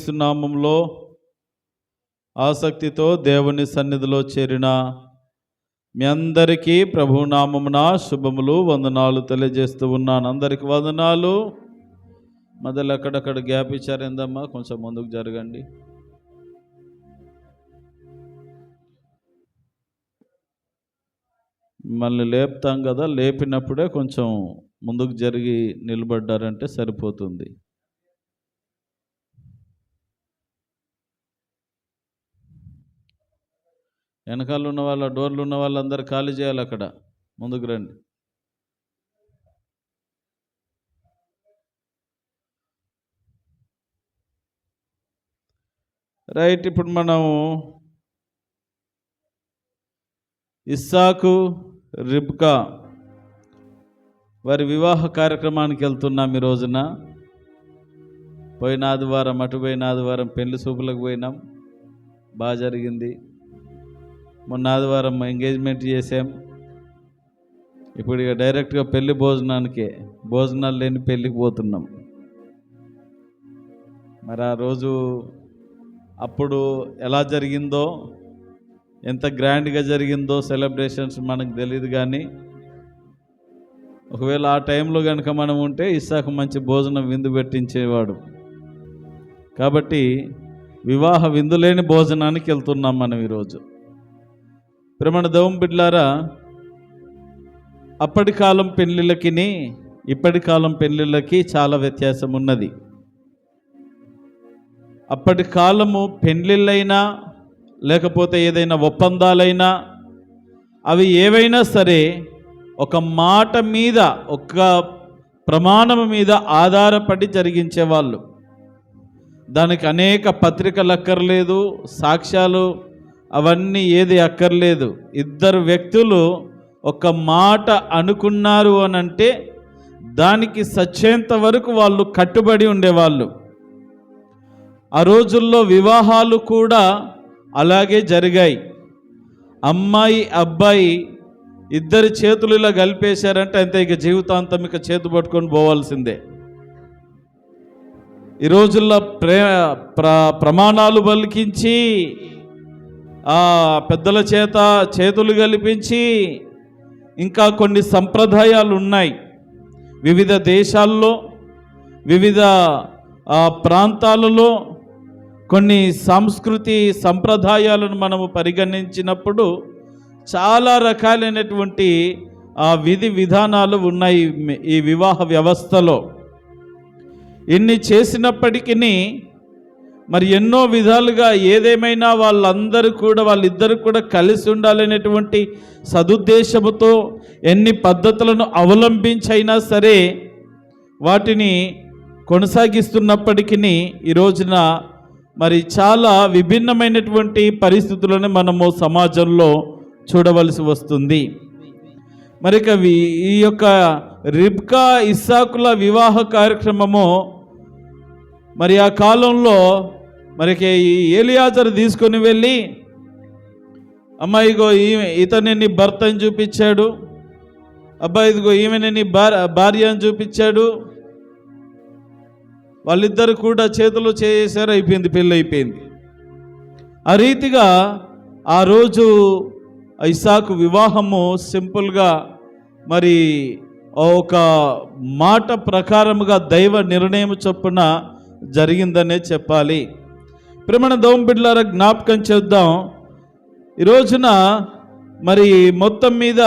యేసుక్రీస్తు నామములో ఆసక్తితో దేవుని సన్నిధిలో చేరిన మీ అందరికీ ప్రభు నామమున శుభములు వందనాలు తెలియజేస్తూ ఉన్నాను. అందరికి వందనాలు. మొదలు అక్కడక్కడ గ్యాప్ ఇచ్చారేందమ్మా, కొంచెం ముందుకు జరగండి. మళ్ళీ లేపుతాం కదా, లేపినప్పుడే కొంచెం ముందుకు జరిగి నిలబడ్డారంటే సరిపోతుంది. వెనకాల ఉన్న వాళ్ళ డోర్లు ఉన్న వాళ్ళందరూ ఖాళీ చేయాలి, అక్కడ ముందుకు రండి. రైట్, ఇప్పుడు మనం ఇస్సాకు రిబ్కా వారి వివాహ కార్యక్రమానికి వెళ్తున్నాం ఈ రోజున. పోయిన ఆదివారం పెళ్లి చూపులకు పోయినాం, బాగా జరిగింది. మొన్న ఆదివారం ఎంగేజ్మెంట్ చేసాం. ఇప్పుడు ఇక డైరెక్ట్గా పెళ్లి భోజనాలు లేని పెళ్ళికి పోతున్నాం. మరి ఆ రోజు అప్పుడు ఎలా జరిగిందో, ఎంత గ్రాండ్గా జరిగిందో సెలబ్రేషన్స్ మనకు తెలియదు. కానీ ఒకవేళ ఆ టైంలో కనుక మనం ఉంటే ఇస్సాకు మంచి భోజనం విందు పెట్టించేవాడు. కాబట్టి వివాహ విందు లేని భోజనానికి వెళ్తున్నాం మనం ఈరోజు. ప్రేమణ దేవుని బిడ్డలారా, అప్పటి కాలం పెళ్ళిళ్ళకి ఇప్పటి కాలం పెళ్ళిళ్ళకి చాలా వ్యత్యాసం ఉన్నది. అప్పటి కాలము పెళ్ళిళ్ళైనా లేకపోతే ఏదైనా ఒప్పందాలైనా అవి ఏవైనా సరే ఒక మాట మీద, ఒక ప్రమాణం మీద ఆధారపడి జరిగించేవాళ్ళు. దానికి అనేక పత్రికలు అక్కర్లేదు, సాక్ష్యాలు అవన్నీ ఏది అక్కర్లేదు. ఇద్దరు వ్యక్తులు ఒక మాట అనుకున్నారు అని అంటే దానికి సచ్చేంత వరకు వాళ్ళు కట్టుబడి ఉండేవాళ్ళు. ఆ రోజుల్లో వివాహాలు కూడా అలాగే జరిగాయి. అమ్మాయి అబ్బాయి ఇద్దరి చేతులు ఇలా కలిపేశారంటే అంతే, ఇక జీవితాంతం ఇక చేతు పట్టుకొని పోవాల్సిందే. ఈ రోజుల్లో ప్రమాణాలు పలికించి పెద్దల చేత చేతులు కలిపించి ఇంకా కొన్ని సంప్రదాయాలు ఉన్నాయి. వివిధ దేశాల్లో వివిధ ప్రాంతాలలో కొన్ని సంస్కృతి సంప్రదాయాలను మనము పరిగణించినప్పుడు చాలా రకాలైనటువంటి విధి విధానాలు ఉన్నాయి ఈ వివాహ వ్యవస్థలో. ఇన్ని చేసినప్పటికీ మరి ఎన్నో విధాలుగా ఏదేమైనా వాళ్ళిద్దరు కూడా కలిసి ఉండాలనేటువంటి సదుద్దేశముతో ఎన్ని పద్ధతులను అవలంబించైనా సరే వాటిని కొనసాగిస్తున్నప్పటికీ ఈ రోజున మరి చాలా విభిన్నమైనటువంటి పరిస్థితులను మనము సమాజంలో చూడవలసి వస్తుంది. మరి ఈ యొక్క రిబ్కా ఇస్సాకుల వివాహ కార్యక్రమము మరి ఆ కాలంలో మరికి ఎలియాజరు తీసుకొని వెళ్ళి, అమ్మాయిగో ఇతని నీ భర్తని చూపించాడు, అబ్బాయి ఇదిగో ఈమెని నీ భార్య అని చూపించాడు. వాళ్ళిద్దరు కూడా చేతులు చేశారు, అయిపోయింది, పెళ్ళి అయిపోయింది. ఆ రీతిగా ఆ రోజు ఇస్సాకు వివాహము సింపుల్గా మరి ఒక మాట ప్రకారముగా దైవ నిర్ణయం చొప్పున జరిగిందనే చెప్పాలి. ప్రేమణ దేవుని బిడ్డలారా, జ్ఞాపకం చేద్దాం. ఈ రోజున మరి మొత్తం మీద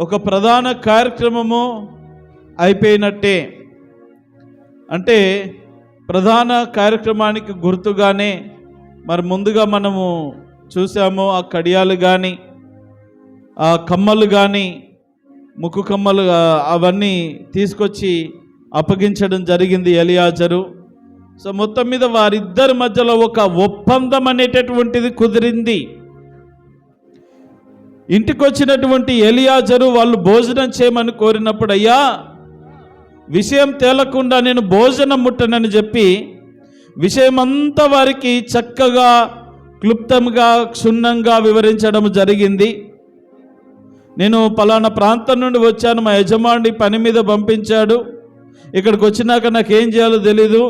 ఒక ప్రధాన కార్యక్రమము అయిపోయినట్టే. అంటే ప్రధాన కార్యక్రమానికి గుర్తుగానే మరి ముందుగా మనము చూసాము, ఆ కడియాలు కానీ ఆ కమ్మలు కానీ ముక్కు కమ్మలు అవన్నీ తీసుకొచ్చి అప్పగించడం జరిగింది ఎలియాజరు. సో మొత్తం మీద వారిద్దరి మధ్యలో ఒక ఒప్పందం అనేటటువంటిది కుదిరింది. ఇంటికి వచ్చినటువంటి ఎలియాజరు వాళ్ళు భోజనం చేయమని కోరినప్పుడు, అయ్యా విషయం తేలకుండా నేను భోజనం ముట్టనని చెప్పి విషయమంతా వారికి చక్కగా క్లుప్తంగా క్షుణ్ణంగా వివరించడం జరిగింది. నేను పలానా ప్రాంతం నుండి వచ్చాను, మా యజమాని పని మీద పంపించాడు, ఇక్కడికి వచ్చినాక నాకేం చేయాలో తెలీదు,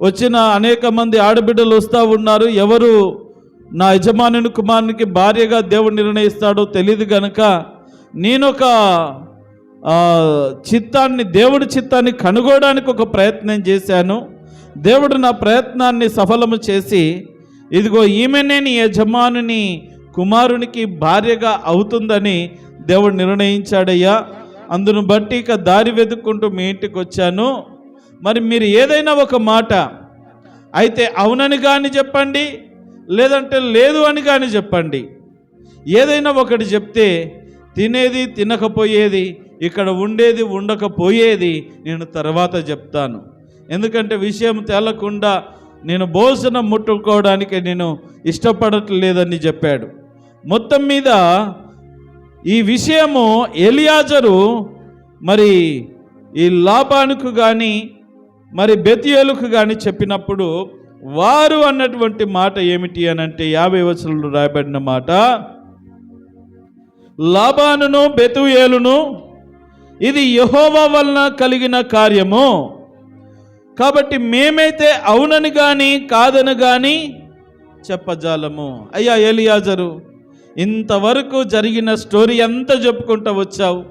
వచ్చిన అనేక మంది ఆడబిడ్డలు వస్తూ ఉన్నారు. ఎవరు నా యజమానుని కుమారునికి భార్యగా దేవుడు నిర్ణయిస్తాడో తెలియదు కనుక నేనొక దేవుడి చిత్తాన్ని కనుగోవడానికి ఒక ప్రయత్నం చేశాను. దేవుడు నా ప్రయత్నాన్ని సఫలము చేసి ఇదిగో ఈమెనే నీ యజమానుని కుమారునికి భార్యగా అవుతుందని దేవుడు నిర్ణయించాడయ్యా. అందును బట్టి ఇక దారి వెతుక్కుంటూ మీ ఇంటికి వచ్చాను. మరి మీరు ఏదైనా ఒక మాట అయితే అవునని కానీ చెప్పండి, లేదంటే లేదు అని కానీ చెప్పండి. ఏదైనా ఒకటి చెప్తే తినేది తినకపోయేది, ఇక్కడ ఉండేది ఉండకపోయేది నేను తర్వాత చెప్తాను. ఎందుకంటే విషయం తేలకుండా నేను భోజనం ముట్టుకోవడానికి నేను ఇష్టపడట్లేదని చెప్పాడు. మొత్తం మీద ఈ విషయము ఎలియాజరు మరి ఈ లాబానుకు కానీ మరి బెతూయేలుకు కానీ చెప్పినప్పుడు వారు అన్నటువంటి మాట ఏమిటి అని అంటే 50 వచనంలో రాయబడిన మాట, లాబానును బెతూయేలును ఇది యెహోవా వలన కలిగిన కార్యము, కాబట్టి మేమైతే అవునని కానీ కాదని కానీ చెప్పజాలము. అయ్యా ఎలియాజరు, ఇంతవరకు జరిగిన స్టోరీ అంతా చెప్పుకుంటూ వచ్చావు.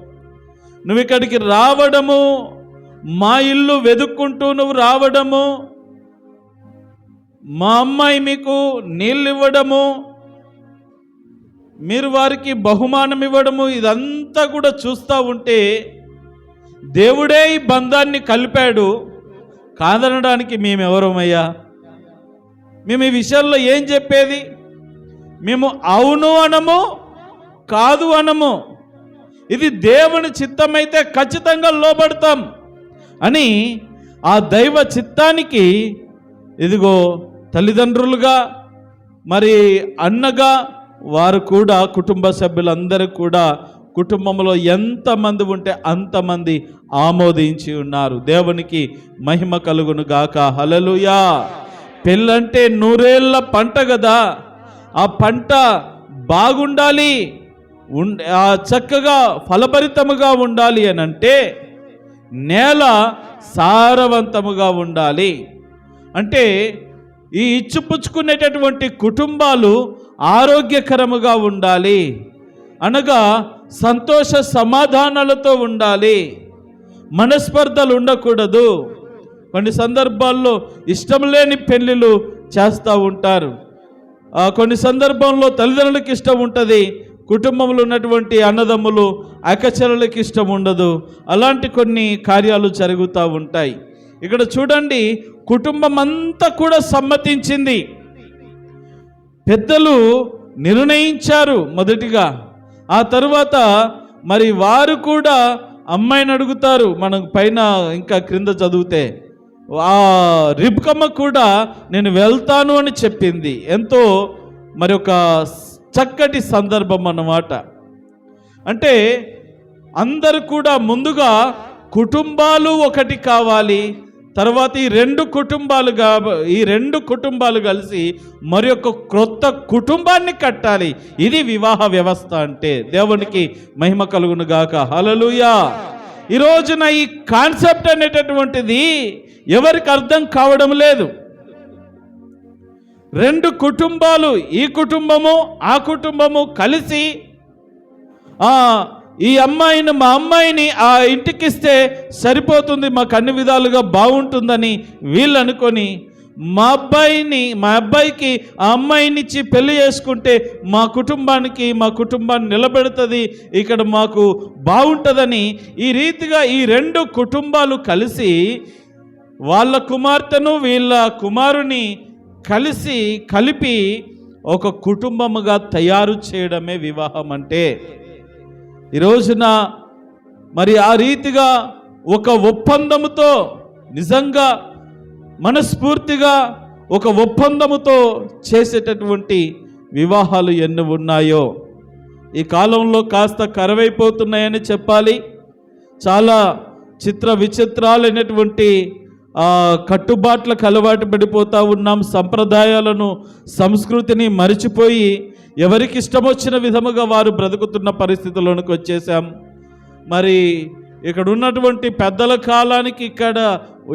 నువ్వు ఇక్కడికి రావడము, మా ఇల్లు వెతుక్కుంటూ నువ్వు రావడము, మా అమ్మాయి మీకు నీళ్ళు ఇవ్వడము, మీరు వారికి బహుమానం ఇవ్వడము, ఇదంతా కూడా చూస్తూ ఉంటే దేవుడే ఈ బంధాన్ని కలిపాడు. కాదనడానికి మేమెవరమయ్యా? మేము ఈ విషయాల్లో ఏం చెప్పేది? మేము అవును అనము, కాదు అనము. ఇది దేవుని చిత్తమైతే ఖచ్చితంగా లోబడతాం అని ఆ దైవ చిత్తానికి ఇదిగో తల్లిదండ్రులుగా మరి అన్నగా వారు కూడా కుటుంబ సభ్యులందరూ కూడా కుటుంబంలో ఎంతమంది ఉంటే అంతమంది ఆమోదించి ఉన్నారు. దేవునికి మహిమ కలుగును గాక. హల్లెలూయా. పెళ్ళంటే 100 ఏళ్ల పంట కదా. ఆ పంట బాగుండాలి, చక్కగా ఫలభరితముగా ఉండాలి అని అంటే నేల సారవంతముగా ఉండాలి. అంటే ఈ ఇచ్చిపుచ్చుకునేటటువంటి కుటుంబాలు ఆరోగ్యకరముగా ఉండాలి, అనగా సంతోష సమాధానాలతో ఉండాలి, మనస్పర్ధలు ఉండకూడదు. కొన్ని సందర్భాల్లో ఇష్టం లేని పెళ్ళిళ్ళు చేస్తూ ఉంటారు. కొన్ని సందర్భంలో తల్లిదండ్రులకు ఇష్టం ఉంటుంది, కుటుంబంలో ఉన్నటువంటి అన్నదమ్ములు అక్కచెల్లెళ్ళకి ఇష్టం ఉండదు. అలాంటి కొన్ని కార్యాలు జరుగుతూ ఉంటాయి. ఇక్కడ చూడండి, కుటుంబం అంతా కూడా సమ్మతించింది. పెద్దలు నిర్ణయించారు మొదటిగా. ఆ తరువాత మరి వారు కూడా అమ్మాయిని అడుగుతారు. మనం పైన ఇంకా క్రింద చదివితే ఆ రిబ్కమ్మ కూడా నేను వెళ్తాను అని చెప్పింది. ఎంతో మరి ఒక చక్కటి సందర్భం అన్నమాట. అంటే అందరూ కూడా ముందుగా కుటుంబాలు ఒకటి కావాలి, తర్వాత ఈ రెండు కుటుంబాలు కలిసి మరి ఒక క్రొత్త కుటుంబాన్ని కట్టాలి. ఇది వివాహ వ్యవస్థ అంటే. దేవునికి మహిమ కలుగును గాక. హల్లెలూయా. ఈ రోజున ఈ కాన్సెప్ట్ అనేటటువంటిది ఎవరికి అర్థం కావడం లేదు. 2 కుటుంబాలు, ఈ కుటుంబము ఆ కుటుంబము కలిసి ఈ అమ్మాయిని, మా అమ్మాయిని ఆ ఇంటికిస్తే సరిపోతుంది, మాకు అన్ని విధాలుగా బాగుంటుందని వీళ్ళు అనుకొని మా అబ్బాయికి ఆ అమ్మాయినిచ్చి పెళ్లి చేసుకుంటే మా కుటుంబాన్ని నిలబెడుతుంది, ఇక్కడ మాకు బాగుంటుందని ఈ రీతిగా ఈ 2 కుటుంబాలు కలిసి వాళ్ళ కుమార్తెను వీళ్ళ కుమారుని కలిపి ఒక కుటుంబముగా తయారు చేయడమే వివాహం అంటే. ఈ రోజున మరి ఆ రీతిగా ఒక ఒప్పందముతో, నిజంగా మనస్ఫూర్తిగా ఒక ఒప్పందముతో చేసేటటువంటి వివాహాలు ఎన్ని ఉన్నాయో ఈ కాలంలో కాస్త కరువైపోతున్నాయని చెప్పాలి. చాలా విచిత్రాలైనటువంటి కట్టుబాట్లకు అలవాటు పడిపోతూ ఉన్నాం. సంప్రదాయాలను, సంస్కృతిని మరిచిపోయి ఎవరికి ఇష్టం వచ్చిన విధముగా వారు బ్రతుకుతున్న పరిస్థితుల్లోనికి వచ్చేసాం. మరి ఇక్కడ ఉన్నటువంటి పెద్దల కాలానికి ఇక్కడ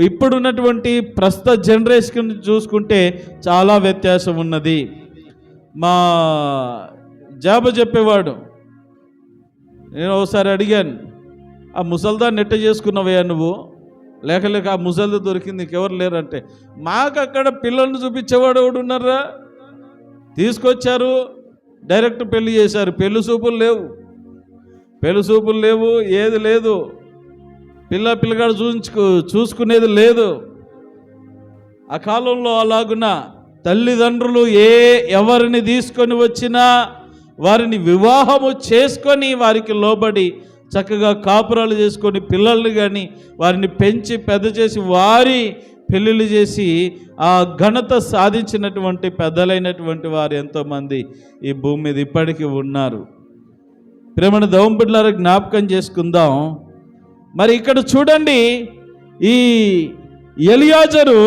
ఇప్పుడున్నటువంటి ప్రస్తుత జనరేషన్ చూసుకుంటే చాలా వ్యత్యాసం ఉన్నది. మా జాబు చెప్పేవాడు, నేను ఒకసారి అడిగాను, ఆ ముసల్దా నెట్ట చేసుకున్నవయ్యా నువ్వు, లేక ఆ ముసల్దా దొరికింది ఇంకెవరు లేరంటే, మాకు అక్కడ పిల్లల్ని చూపించేవాడు ఎవడు ఉన్నారా, తీసుకొచ్చారు డైరెక్ట్ పెళ్లి చేశారు, పెళ్లి చూపులు లేవు, ఏది లేదు, పిల్లగాడు చూసుకునేది లేదు. ఆ కాలంలో అలాగున తల్లిదండ్రులు ఎవరిని తీసుకొని వచ్చినా వారిని వివాహము చేసుకొని వారికి లోబడి చక్కగా కాపురాలు చేసుకొని పిల్లల్ని కానీ వారిని పెంచి పెద్ద చేసి వారి పెళ్ళిళ్ళు చేసి ఆ ఘనత సాధించినటువంటి పెద్దలైనటువంటి వారు ఎంతోమంది ఈ భూమి మీద ఇప్పటికీ ఉన్నారు. ప్రేమను దౌంబిడ్లారా జ్ఞాపకం చేసుకుందాం. మరి ఇక్కడ చూడండి, ఈ ఎలియాజరు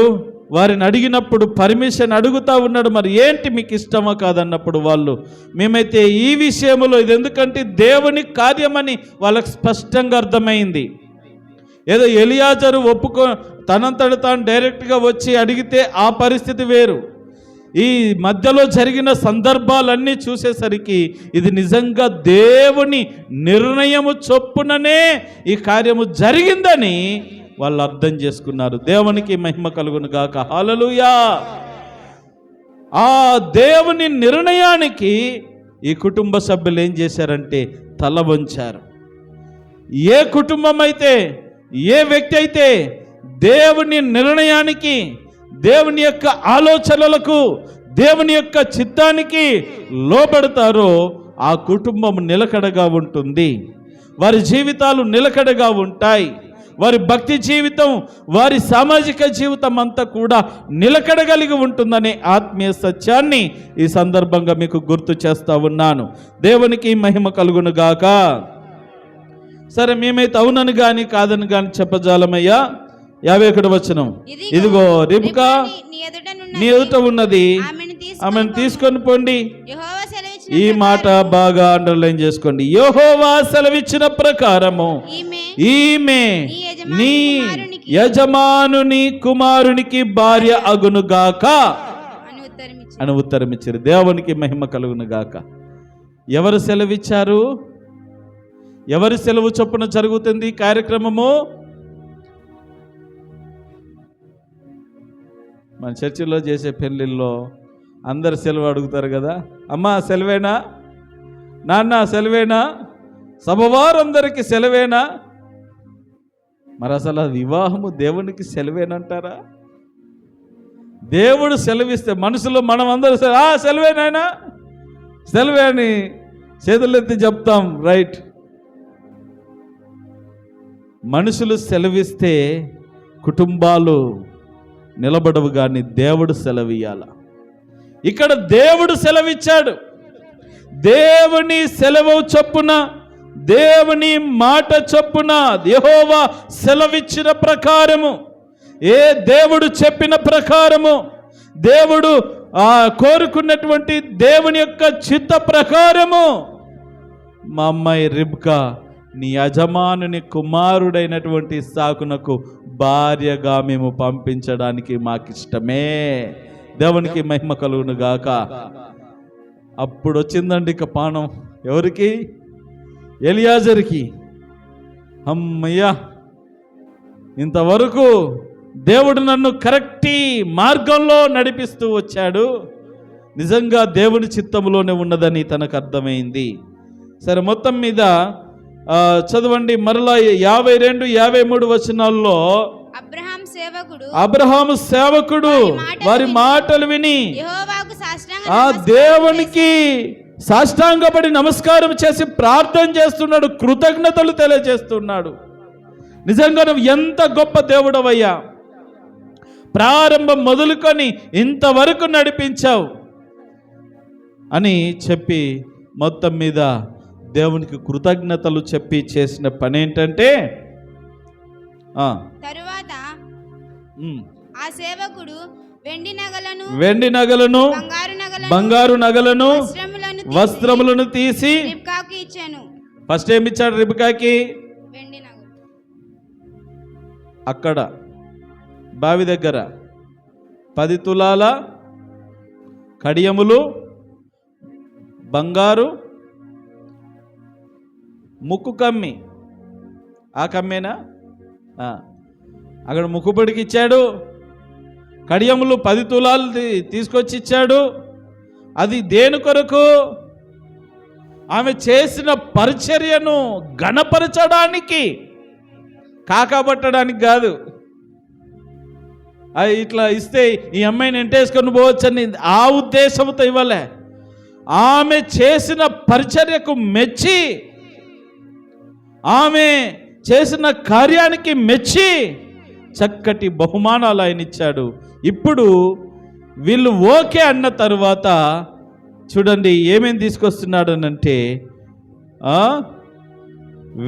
వారిని అడిగినప్పుడు పర్మిషన్ అడుగుతా ఉన్నాడు. మరి ఏంటి మీకు ఇష్టమా కాదన్నప్పుడు వాళ్ళు, మేమైతే ఈ విషయంలో, ఇది ఎందుకంటే దేవుని కార్యమని వాళ్ళకి స్పష్టంగా అర్థమైంది. ఏదో ఎలియాజరు తనంతట తాను డైరెక్ట్గా వచ్చి అడిగితే ఆ పరిస్థితి వేరు. ఈ మధ్యలో జరిగిన సందర్భాలన్నీ చూసేసరికి ఇది నిజంగా దేవుని నిర్ణయము చొప్పుననే ఈ కార్యము జరిగిందని వాళ్ళు అర్థం చేసుకున్నారు. దేవునికి మహిమ కలుగును గాక. హల్లెలూయా. ఆ దేవుని నిర్ణయానికి ఈ కుటుంబ సభ్యులు ఏం చేశారంటే తల వంచారు. ఏ కుటుంబం అయితే, ఏ వ్యక్తి అయితే దేవుని నిర్ణయానికి, దేవుని యొక్క ఆలోచనలకు, దేవుని యొక్క చిత్తానికి లోబడతారో ఆ కుటుంబం నిలకడగా ఉంటుంది, వారి జీవితాలు నిలకడగా ఉంటాయి, వారి భక్తి జీవితం, వారి సామాజిక జీవితం అంతా కూడా నిలకడగలిగి ఉంటుందనే ఆత్మీయ సత్యాన్ని ఈ సందర్భంగా మీకు గుర్తు చేస్తా ఉన్నాను. దేవునికి మహిమ కలుగును గాక. సరే, మేమైతే అవునని కానీ కాదని కానీ చెప్పజాలమయ్యా. 51వ వచనం, ఇదిగో రిబ్కా నీ ఎదుట ఉన్నది, ఆమెను తీసుకొని పోండి. ఈ మాట బాగా అండర్లైన్ చేసుకోండి. యెహోవా సెలవిచ్చిన ప్రకారము ఈమె నీ యజమానుని కుమారునికి భార్య అగునుగాక అని ఉత్తరం ఇచ్చారు. దేవునికి మహిమ కలుగును గాక. ఎవరు సెలవిచ్చారు? ఎవరి సెలవు చొప్పున జరుగుతుంది కార్యక్రమము? మన చర్చిలో చేసే పెళ్ళిళ్ళలో అందరు సెలవు అడుగుతారు కదా, అమ్మా సెలవేనా, నాన్న సెలవేనా, సభవారందరికీ సెలవేనా? మరి అసలు వివాహము దేవునికి సెలవేనంటారా? దేవుడు సెలవిస్తే మనసులో మనం అందరూ సెలవేనాయనా, సెలవే అని చేతులెత్తి చెప్తాం, రైట్. మనుషులు సెలవిస్తే కుటుంబాలు నిలబడవు, కానీ దేవుడు సెలవియాల. ఇక్కడ దేవుడు సెలవిచ్చాడు. దేవుని సెలవు చొప్పున, దేవుని మాట చొప్పున, యెహోవా సెలవిచ్చిన ప్రకారము, ఏ దేవుడు చెప్పిన ప్రకారము, దేవుడు కోరుకున్నటువంటి దేవుని యొక్క చిత్త ప్రకారము మా అమ్మాయి రిబ్కా నీ యజమానుని కుమారుడైనటువంటి ఇస్సాకునకు భార్యగా మేము పంపించడానికి మాకిష్టమే. దేవునికి మహిమ కలుగును గాక. అప్పుడు వచ్చిందండి ఇక పానం ఎవరికి? ఎలియాజర్కి. అమ్మయ్యా, ఇంతవరకు దేవుడు నన్ను కరెక్ట్ మార్గంలో నడిపిస్తూ వచ్చాడు, నిజంగా దేవుని చిత్తంలోనే ఉన్నదని తనకు అర్థమైంది. సరే, మొత్తం మీద చదవండి మరలా 52, 53 వచనాల్లో అబ్రహాము సేవకుడు వారి మాటలు విని ఆ దేవునికి సాష్టాంగపడి నమస్కారం చేసి ప్రార్థన చేస్తున్నాడు, కృతజ్ఞతలు తెలియజేస్తున్నాడు. నిజంగా నువ్వు ఎంత గొప్ప దేవుడవయ్యా, ప్రారంభం మొదలుకొని ఇంతవరకు నడిపించావు అని చెప్పి మొత్తం మీద దేవునికి కృతజ్ఞతలు చెప్పి చేసిన పని ఏంటంటే, తరువాత ఆ సేవకుడు వెండి నగలను బంగారు నగలను వస్త్రములను తీసి ఇచ్చాను. ఫస్ట్ ఏమి ఇచ్చాడు రిబ్కాకి? అక్కడ బావి దగ్గర 10 తులాల కడియములు, బంగారు, ముక్కు కమ్మి, ఆ కమ్మేనా? అక్కడ ముక్కుపొడికి ఇచ్చాడు. కడియములు 10 తులాలు తీసుకొచ్చి ఇచ్చాడు. అది దేని కొరకు? ఆమె చేసిన పరిచర్యను ఘనపరచడానికి, కాకపట్టడానికి కాదు. ఇట్లా ఇస్తే ఈ అమ్మాయిని ఎంటేసుకొని పోవచ్చని ఆ ఉద్దేశంతో ఇవ్వలే. ఆమె చేసిన పరిచర్యకు మెచ్చి, ఆమె చేసిన కార్యానికి మెచ్చి చక్కటి బహుమానాలు ఆయన ఇచ్చాడు. ఇప్పుడు వీళ్ళు ఓకే అన్న తరువాత చూడండి ఏమేమి తీసుకొస్తున్నాడు అంటే,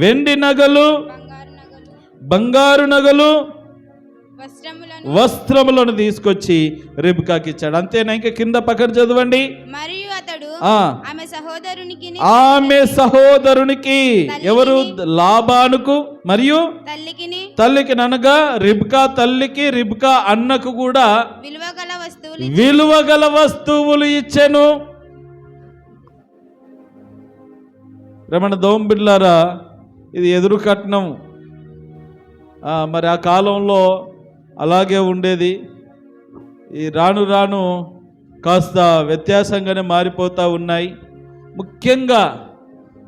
వెండి నగలు, బంగారు నగలు, వస్త్రములను తీసుకొచ్చి రిబ్కాకి ఇచ్చాడు. అంతేనా? ఇంకా కింద పక్కన చదవండి. మరియు అతడు ఆమె సహోదరునికి, ఎవరు? లాబానుకు మరియు తల్లికి, అనగా రిబ్కా తల్లికి, రిబ్కా అన్నకు కూడా విలువగల వస్తువులు ఇచ్చెను. రమణ దోంబిడ్లారా, ఇది ఎదురు కట్నం. మరి ఆ కాలంలో అలాగే ఉండేది. ఈ రాను రాను కాస్త వ్యత్యాసంగానే మారిపోతూ ఉన్నాయి. ముఖ్యంగా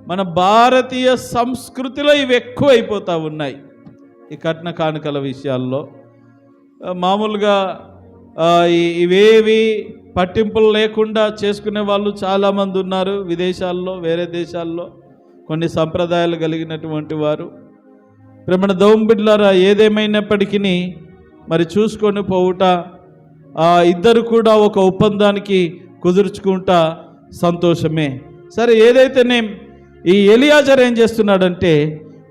మన భారతీయ సంస్కృతిలో ఇవి ఎక్కువ అయిపోతూ ఉన్నాయి. ఈ కట్న కానుకల విషయాల్లో మామూలుగా ఇవేవి పట్టింపులు లేకుండా చేసుకునే వాళ్ళు చాలామంది ఉన్నారు. విదేశాల్లో, వేరే దేశాల్లో కొన్ని సంప్రదాయాలు కలిగినటువంటి వారు. ప్రేమణ దౌంబిడ్లారా, ఏదేమైనప్పటికీ మరి చూసుకొని పోవుట, ఇద్దరు కూడా ఒక ఒప్పందానికి కుదుర్చుకుంటా సంతోషమే. సరే, ఏదైతేనే ఈ ఎలియాజర్ ఏం చేస్తున్నాడంటే,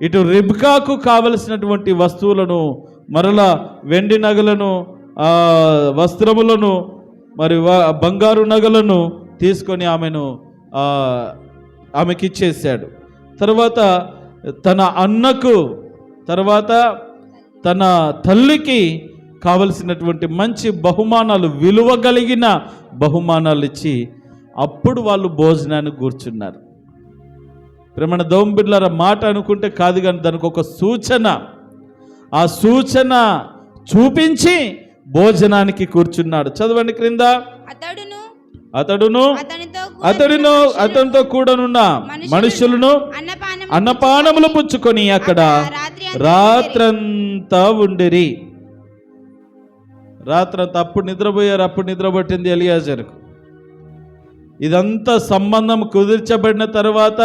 ఇటు రిబ్కాకు కావలసినటువంటి వస్తువులను, మరలా వెండి నగలను, వస్త్రములను, మరి బంగారు నగలను తీసుకొని ఆమెకి ఇచ్చేసాడు. తర్వాత తన అన్నకు, తర్వాత తన తల్లికి కావలసినటువంటి మంచి బహుమానాలు, విలువ కలిగిన బహుమానాలు ఇచ్చి అప్పుడు వాళ్ళు భోజనానికి కూర్చున్నారు. ప్రేమణ దౌంబిడ్లారా, మాట అనుకుంటే కాదు కానీ దానికి ఒక సూచన, ఆ సూచన చూపించి భోజనానికి కూర్చున్నాడు. చదవండి క్రింద. అతడితో కూడానున్న మనుషులను అన్నపానములు పుచ్చుకొని అక్కడ రాత్రంతా ఉండిరి. రాత్రంతా అప్పుడు నిద్రపోయారు. అప్పుడు నిద్రపట్టింది ఎలియాజరుకు. ఇదంతా సంబంధం కుదిర్చబడిన తర్వాత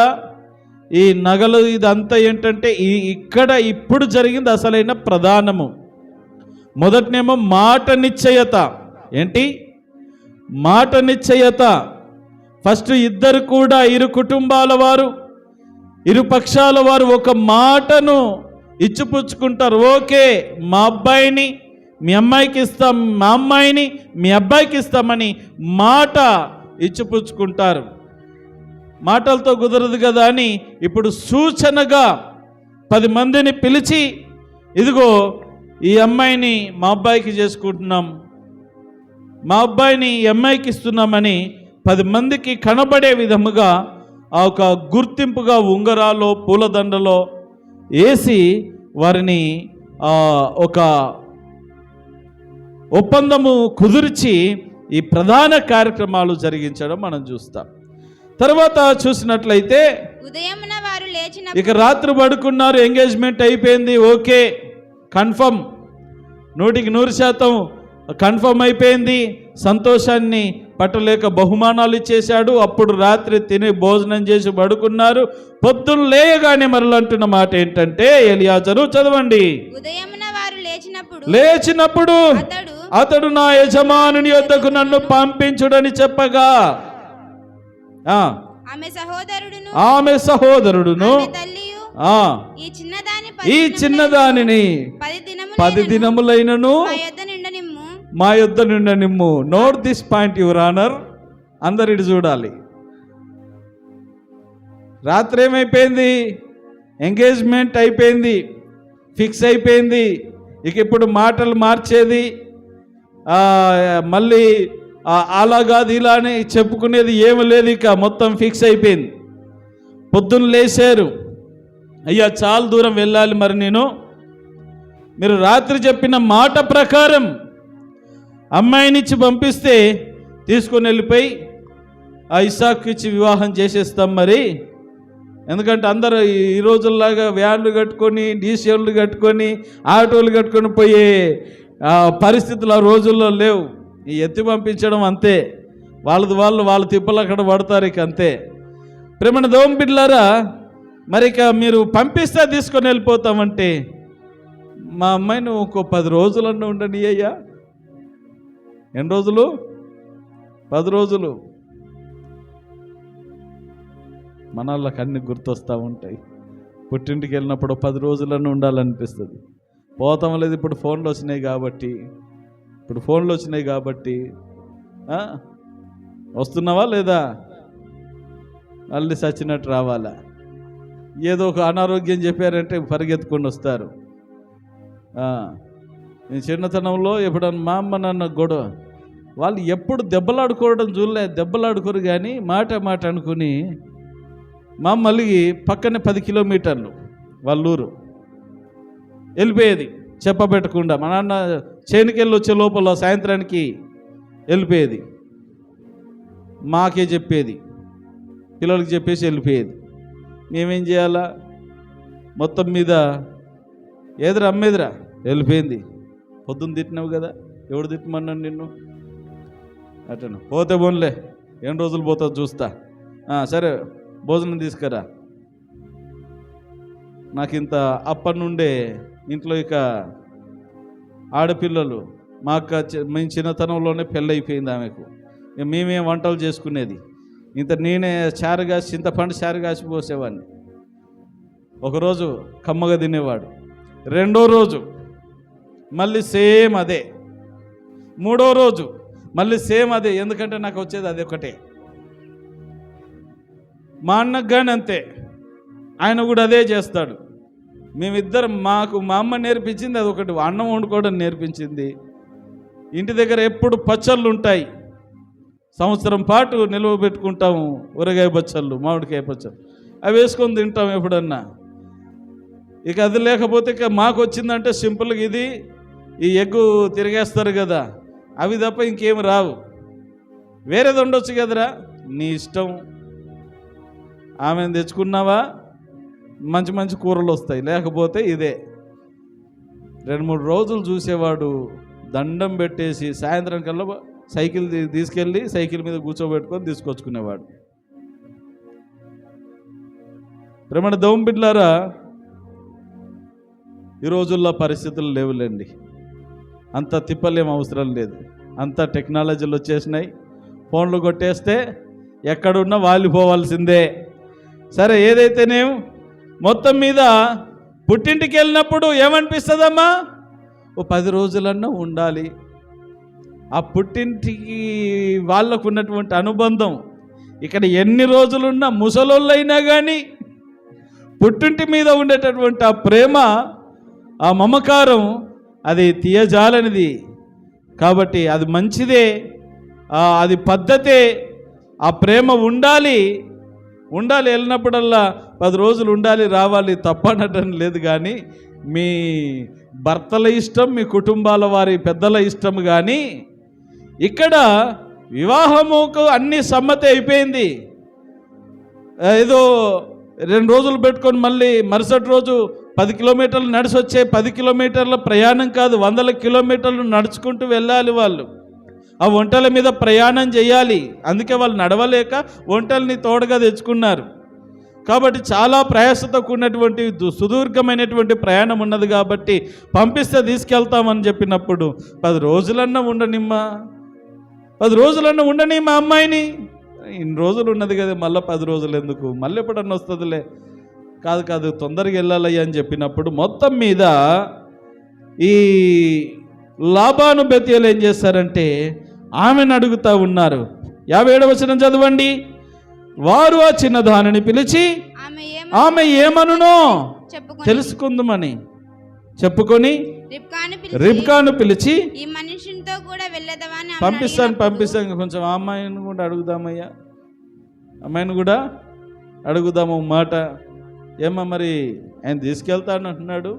ఈ నగలు ఇదంతా ఏంటంటే ఇప్పుడు జరిగింది అసలైన ప్రధానము. మొదటనేమో మాట నిశ్చయత. ఏంటి? మాట నిశ్చయత. ఫస్ట్ ఇద్దరు కూడా, ఇరు కుటుంబాల వారు, ఇరు పక్షాల వారు ఒక మాటను ఇచ్చిపుచ్చుకుంటారు. ఓకే, మా అబ్బాయిని మీ అమ్మాయికి ఇస్తాం, మా అమ్మాయిని మీ అబ్బాయికి ఇస్తామని మాట ఇచ్చిపుచ్చుకుంటారు. మాటలతో కుదరదు కదా అని ఇప్పుడు సూచనగా 10 మందిని పిలిచి, ఇదిగో ఈ అమ్మాయిని మా అబ్బాయికి చేసుకుంటున్నాం, మా అబ్బాయిని ఈ అమ్మాయికి ఇస్తున్నామని 10 మందికి కనబడే విధముగా ఒక గుర్తింపుగా ఉంగరాలో, పూలదండలో వేసి వారిని ఒక ఒప్పందము కుదిర్చి ఈ ప్రధాన కార్యక్రమాలు జరిగించడం మనం చూస్తాం. తర్వాత చూసినట్లయితే ఇక రాత్రి పడుకున్నారు, ఎంగేజ్మెంట్ అయిపోయింది, ఓకే, కన్ఫర్మ్, 100% కన్ఫర్మ్ అయిపోయింది. సంతోషాన్ని పట్టలేక బహుమానాలు ఇచ్చేశాడు. అప్పుడు రాత్రి తిని భోజనం చేసి పడుకున్నారు. పొద్దున్న లేయగానే మరలంటున్న మాట ఏంటంటే, ఎలియాజరు చదవండి. లేచినప్పుడు అతడు నా యజమానుని యొద్దకు నన్ను పంపించుడని చెప్పగా, ఆమె సహోదరుడును ఈ చిన్నదానిని 10 దినములైనను మా యొద్ద నుండనిమ్ము. Note this point your honour. అందరు ఇటు చూడాలి. రాత్రి ఏమైపోయింది? ఎంగేజ్మెంట్ అయిపోయింది, ఫిక్స్ అయిపోయింది, ఇక ఇప్పుడు మాటలు మార్చేది మళ్ళీ అలా కాదు ఇలా అని చెప్పుకునేది ఏమి లేదు. ఇక మొత్తం ఫిక్స్ అయిపోయింది. పొద్దున్న లేచారు, అయ్యా చాలా దూరం వెళ్ళాలి, మరి మీరు రాత్రి చెప్పిన మాట ప్రకారం అమ్మాయినిచ్చి పంపిస్తే తీసుకొని వెళ్ళిపోయి ఆ ఇస్సాకు ఇచ్చి వివాహం చేసేస్తాం. మరి ఎందుకంటే అందరూ ఈ రోజుల్లాగా వ్యాన్లు కట్టుకొని డీసీఎంలు కట్టుకొని ఆటోలు కట్టుకొని పోయే పరిస్థితులు ఆ రోజుల్లో లేవు. ఈ ఎత్తి పంపించడం అంతే, వాళ్ళ తిప్పలు అక్కడ పడతారు, ఇక అంతే. ప్రేమణ దేవుని బిడ్డలారా, మరి ఇక మీరు పంపిస్తే తీసుకొని వెళ్ళిపోతామంటే, మా అమ్మాయిని ఇంకో 10 రోజులన్నా ఉండని అయ్యా. ఎన్ని రోజులు? 10 రోజులు. మనళ్ళకి అన్ని గుర్తొస్తూ ఉంటాయి. పుట్టింటికి వెళ్ళినప్పుడు 10 రోజులన్నా ఉండాలనిపిస్తుంది. పోతాం లేదు, ఇప్పుడు ఫోన్లు వచ్చినాయి కాబట్టి వస్తున్నావా లేదా? మళ్ళీ చచ్చినట్టు రావాలా? ఏదో ఒక అనారోగ్యం చెప్పారంటే పరిగెత్తుకొని వస్తారు. నేను చిన్నతనంలో ఎప్పుడన్నా మా అమ్మ నాన్న గొడవ, వాళ్ళు ఎప్పుడు దెబ్బలాడుకోవడం చూడలే, దెబ్బలాడుకోరు కానీ మాట అనుకుని మా అమ్మ మళ్ళీ పక్కనే 10 కిలోమీటర్లు వాళ్ళూరు వెళ్ళిపోయేది చెప్పబెట్టకుండా. మా నాన్న చేనుకెళ్ళి వచ్చే లోపల సాయంత్రానికి వెళ్ళిపోయేది, మాకే చెప్పేది, పిల్లలకి చెప్పేసి వెళ్ళిపోయేది. మేమేం చేయాలా? మొత్తం మీద ఏదిరా అమ్మేదిరా, వెళ్ళిపోయింది. పొద్దున్న తిట్టినావు కదా, ఎవడు తిట్టమన్నాను నిన్ను? అట్టను పోతే పోన్లే, ఎన్ని రోజులు పోతా చూస్తా, సరే భోజనం తీసుకురా. నాకు ఇంత అప్పటి నుండే ఇంట్లో ఇక ఆడపిల్లలు, మా అక్క మేము చిన్నతనంలోనే పెళ్ళి అయిపోయింది ఆమెకు. మేమేం వంటలు చేసుకునేది, నేనే చారుగాసి చింతపండు చారుగాసి పోసేవాడిని. ఒకరోజు కమ్మగా తినేవాడు, రెండో రోజు మళ్ళీ సేమ్ అదే, మూడో రోజు మళ్ళీ సేమ్ అదే. ఎందుకంటే నాకు వచ్చేది అది ఒకటే. మా అన్నకు కానీ అంతే, ఆయన కూడా అదే చేస్తాడు. మేమిద్దరం మా అమ్మ నేర్పించింది అది ఒకటి, అన్నం వండుకోవడం నేర్పించింది. ఇంటి దగ్గర ఎప్పుడు పచ్చళ్ళు ఉంటాయి, సంవత్సరం పాటు నిల్వ పెట్టుకుంటాము. ఊరగాయ పచ్చళ్ళు, మామిడికాయ పచ్చళ్ళు, అవి వేసుకొని తింటాం ఎప్పుడన్నా. ఇక అది లేకపోతే ఇక మాకు వచ్చిందంటే సింపుల్గా ఇది, ఈ ఎగ్గు తిరిగేస్తారు కదా, అవి తప్ప ఇంకేమి రావు. వేరేది ఉండొచ్చు కదరా, నీ ఇష్టం. ఆమెను తెచ్చుకున్నావా మంచి మంచి కూరలు వస్తాయి, లేకపోతే ఇదే. 2-3 రోజులు చూసేవాడు, దండం పెట్టేసి సాయంత్రం కల్లా సైకిల్ తీసుకెళ్ళి సైకిల్ మీద కూర్చోబెట్టుకొని తీసుకొచ్చుకునేవాడు. ప్రేమణ దేవుని బిడ్డలారా, ఈ రోజుల్లో పరిస్థితులు లేవులేండి, అంత తిప్పలేం అవసరం లేదు. అంతా టెక్నాలజీలు వచ్చేసినాయి, ఫోన్లు కొట్టేస్తే ఎక్కడున్నా వాలిపోవాల్సిందే. సరే, ఏదైతేనేం మొత్తం మీద పుట్టింటికి వెళ్ళినప్పుడు ఏమనిపిస్తుందమ్మా? ఓ 10 రోజులన్నా ఉండాలి. ఆ పుట్టింటికి వాళ్ళకు ఉన్నటువంటి అనుబంధం, ఇక్కడ ఎన్ని రోజులున్నా ముసలోళ్ళైనా కానీ పుట్టింటి మీద ఉండేటటువంటి ఆ ప్రేమ, ఆ మమకారం, అది తీయజాలనిది. కాబట్టి అది మంచిదే, అది పద్ధతే. ఆ ప్రేమ ఉండాలి. వెళ్ళినప్పుడల్లా 10 రోజులు ఉండాలి, రావాలి, తప్పనటం లేదు. కానీ మీ భర్తల ఇష్టం, మీ కుటుంబాల వారి పెద్దల ఇష్టం. కానీ ఇక్కడ వివాహముకు అన్ని సమ్మతి అయిపోయింది. ఏదో 2 రోజులు పెట్టుకొని మళ్ళీ మరుసటి రోజు 10 కిలోమీటర్లు నడిచి వచ్చే 10 కిలోమీటర్ల ప్రయాణం కాదు, 100 కిలోమీటర్లు నడుచుకుంటూ వెళ్ళాలి. వాళ్ళు ఆ ఒంటల మీద ప్రయాణం చేయాలి. అందుకే వాళ్ళు నడవలేక ఒంటల్ని తోడుగా తెచ్చుకున్నారు. కాబట్టి చాలా ప్రయాసతో కూడినటువంటి సుదీర్ఘమైనటువంటి ప్రయాణం ఉన్నది. కాబట్టి పంపిస్తే తీసుకెళ్తామని చెప్పినప్పుడు 10 రోజులన్నా ఉండనిమ్మా, 10 రోజులన్నా ఉండని మా అమ్మాయిని. ఇన్ని రోజులు ఉన్నది కదా, మళ్ళీ 10 రోజులు ఎందుకు, మళ్ళీ ఎప్పుడన్నా వస్తుందిలే. కాదు తొందరగా వెళ్ళాలయ్యా అని చెప్పినప్పుడు మొత్తం మీద ఈ లాబాను బెతీయులు ఏం చేస్తారంటే ఆమెను అడుగుతూ ఉన్నారు. 57వ వచనం చదవండి. వారు ఆ చిన్నదానిని పిలిచి ఆమె ఏమనునో తెలుసుకుందామని చెప్పుకొని రిబ్కాను పిలిచి ఈ మనిషితో కూడా వెళ్ళదవా అని పంపిస్తాను. కొంచెం ఆ అమ్మాయిని కూడా అడుగుదామయ్యా, అమ్మాయిని కూడా అడుగుదాము మాట. ఏమ్మా మరి ఆయన తీసుకెళ్తాను అంటున్నాడు,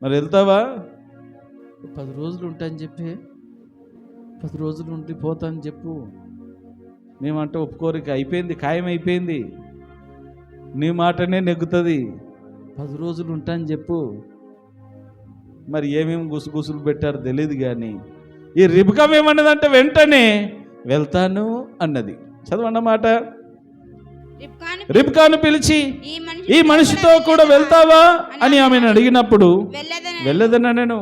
మరి వెళ్తావా? 10 రోజులు ఉంటాయని చెప్పి 10 రోజులు ఉండి పోతాను చెప్పు. మేమంటే ఒప్పుకోరిక అయిపోయింది, ఖాయం అయిపోయింది, నీ మాటనే నెగ్గుతుంది. 10 రోజులు ఉంటాయని చెప్పు. మరి ఏమేమి గుసగుసులు పెట్టారో తెలియదు, కానీ ఈ రిబ్కా ఏమన్నదంటే వెంటనే వెళ్తాను అన్నది. చదవన్నమాట. రిబ్కాను పిలిచి ఈ మనిషితో కూడా వెళ్తావా అని ఆమెను అడిగినప్పుడు వెళ్ళదన్నా, నేను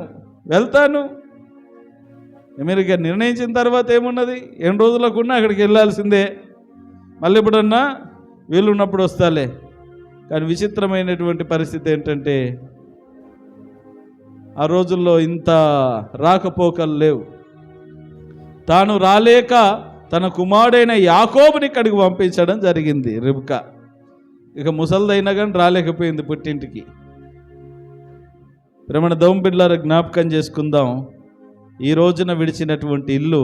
వెళ్తాను. మీరు ఇక నిర్ణయించిన తర్వాత ఏమున్నది, 2 రోజులకున్నా అక్కడికి వెళ్ళాల్సిందే. మళ్ళీ ఎప్పుడన్నా వీలున్నప్పుడు వస్తాలే. కానీ విచిత్రమైనటువంటి పరిస్థితి ఏంటంటే ఆ రోజుల్లో ఇంత రాకపోకలు లేవు. తాను రాలేక తన కుమారుడైన యాకోబుని ఇక్కడికి పంపించడం జరిగింది రిబ్కా. ఇక ముసలిదైనా కానీ రాలేకపోయింది పుట్టింటికి. ప్రేమణ దౌంబిడ్లారా జ్ఞాపకం చేసుకుందాం. ఈ రోజున విడిచినటువంటి ఇల్లు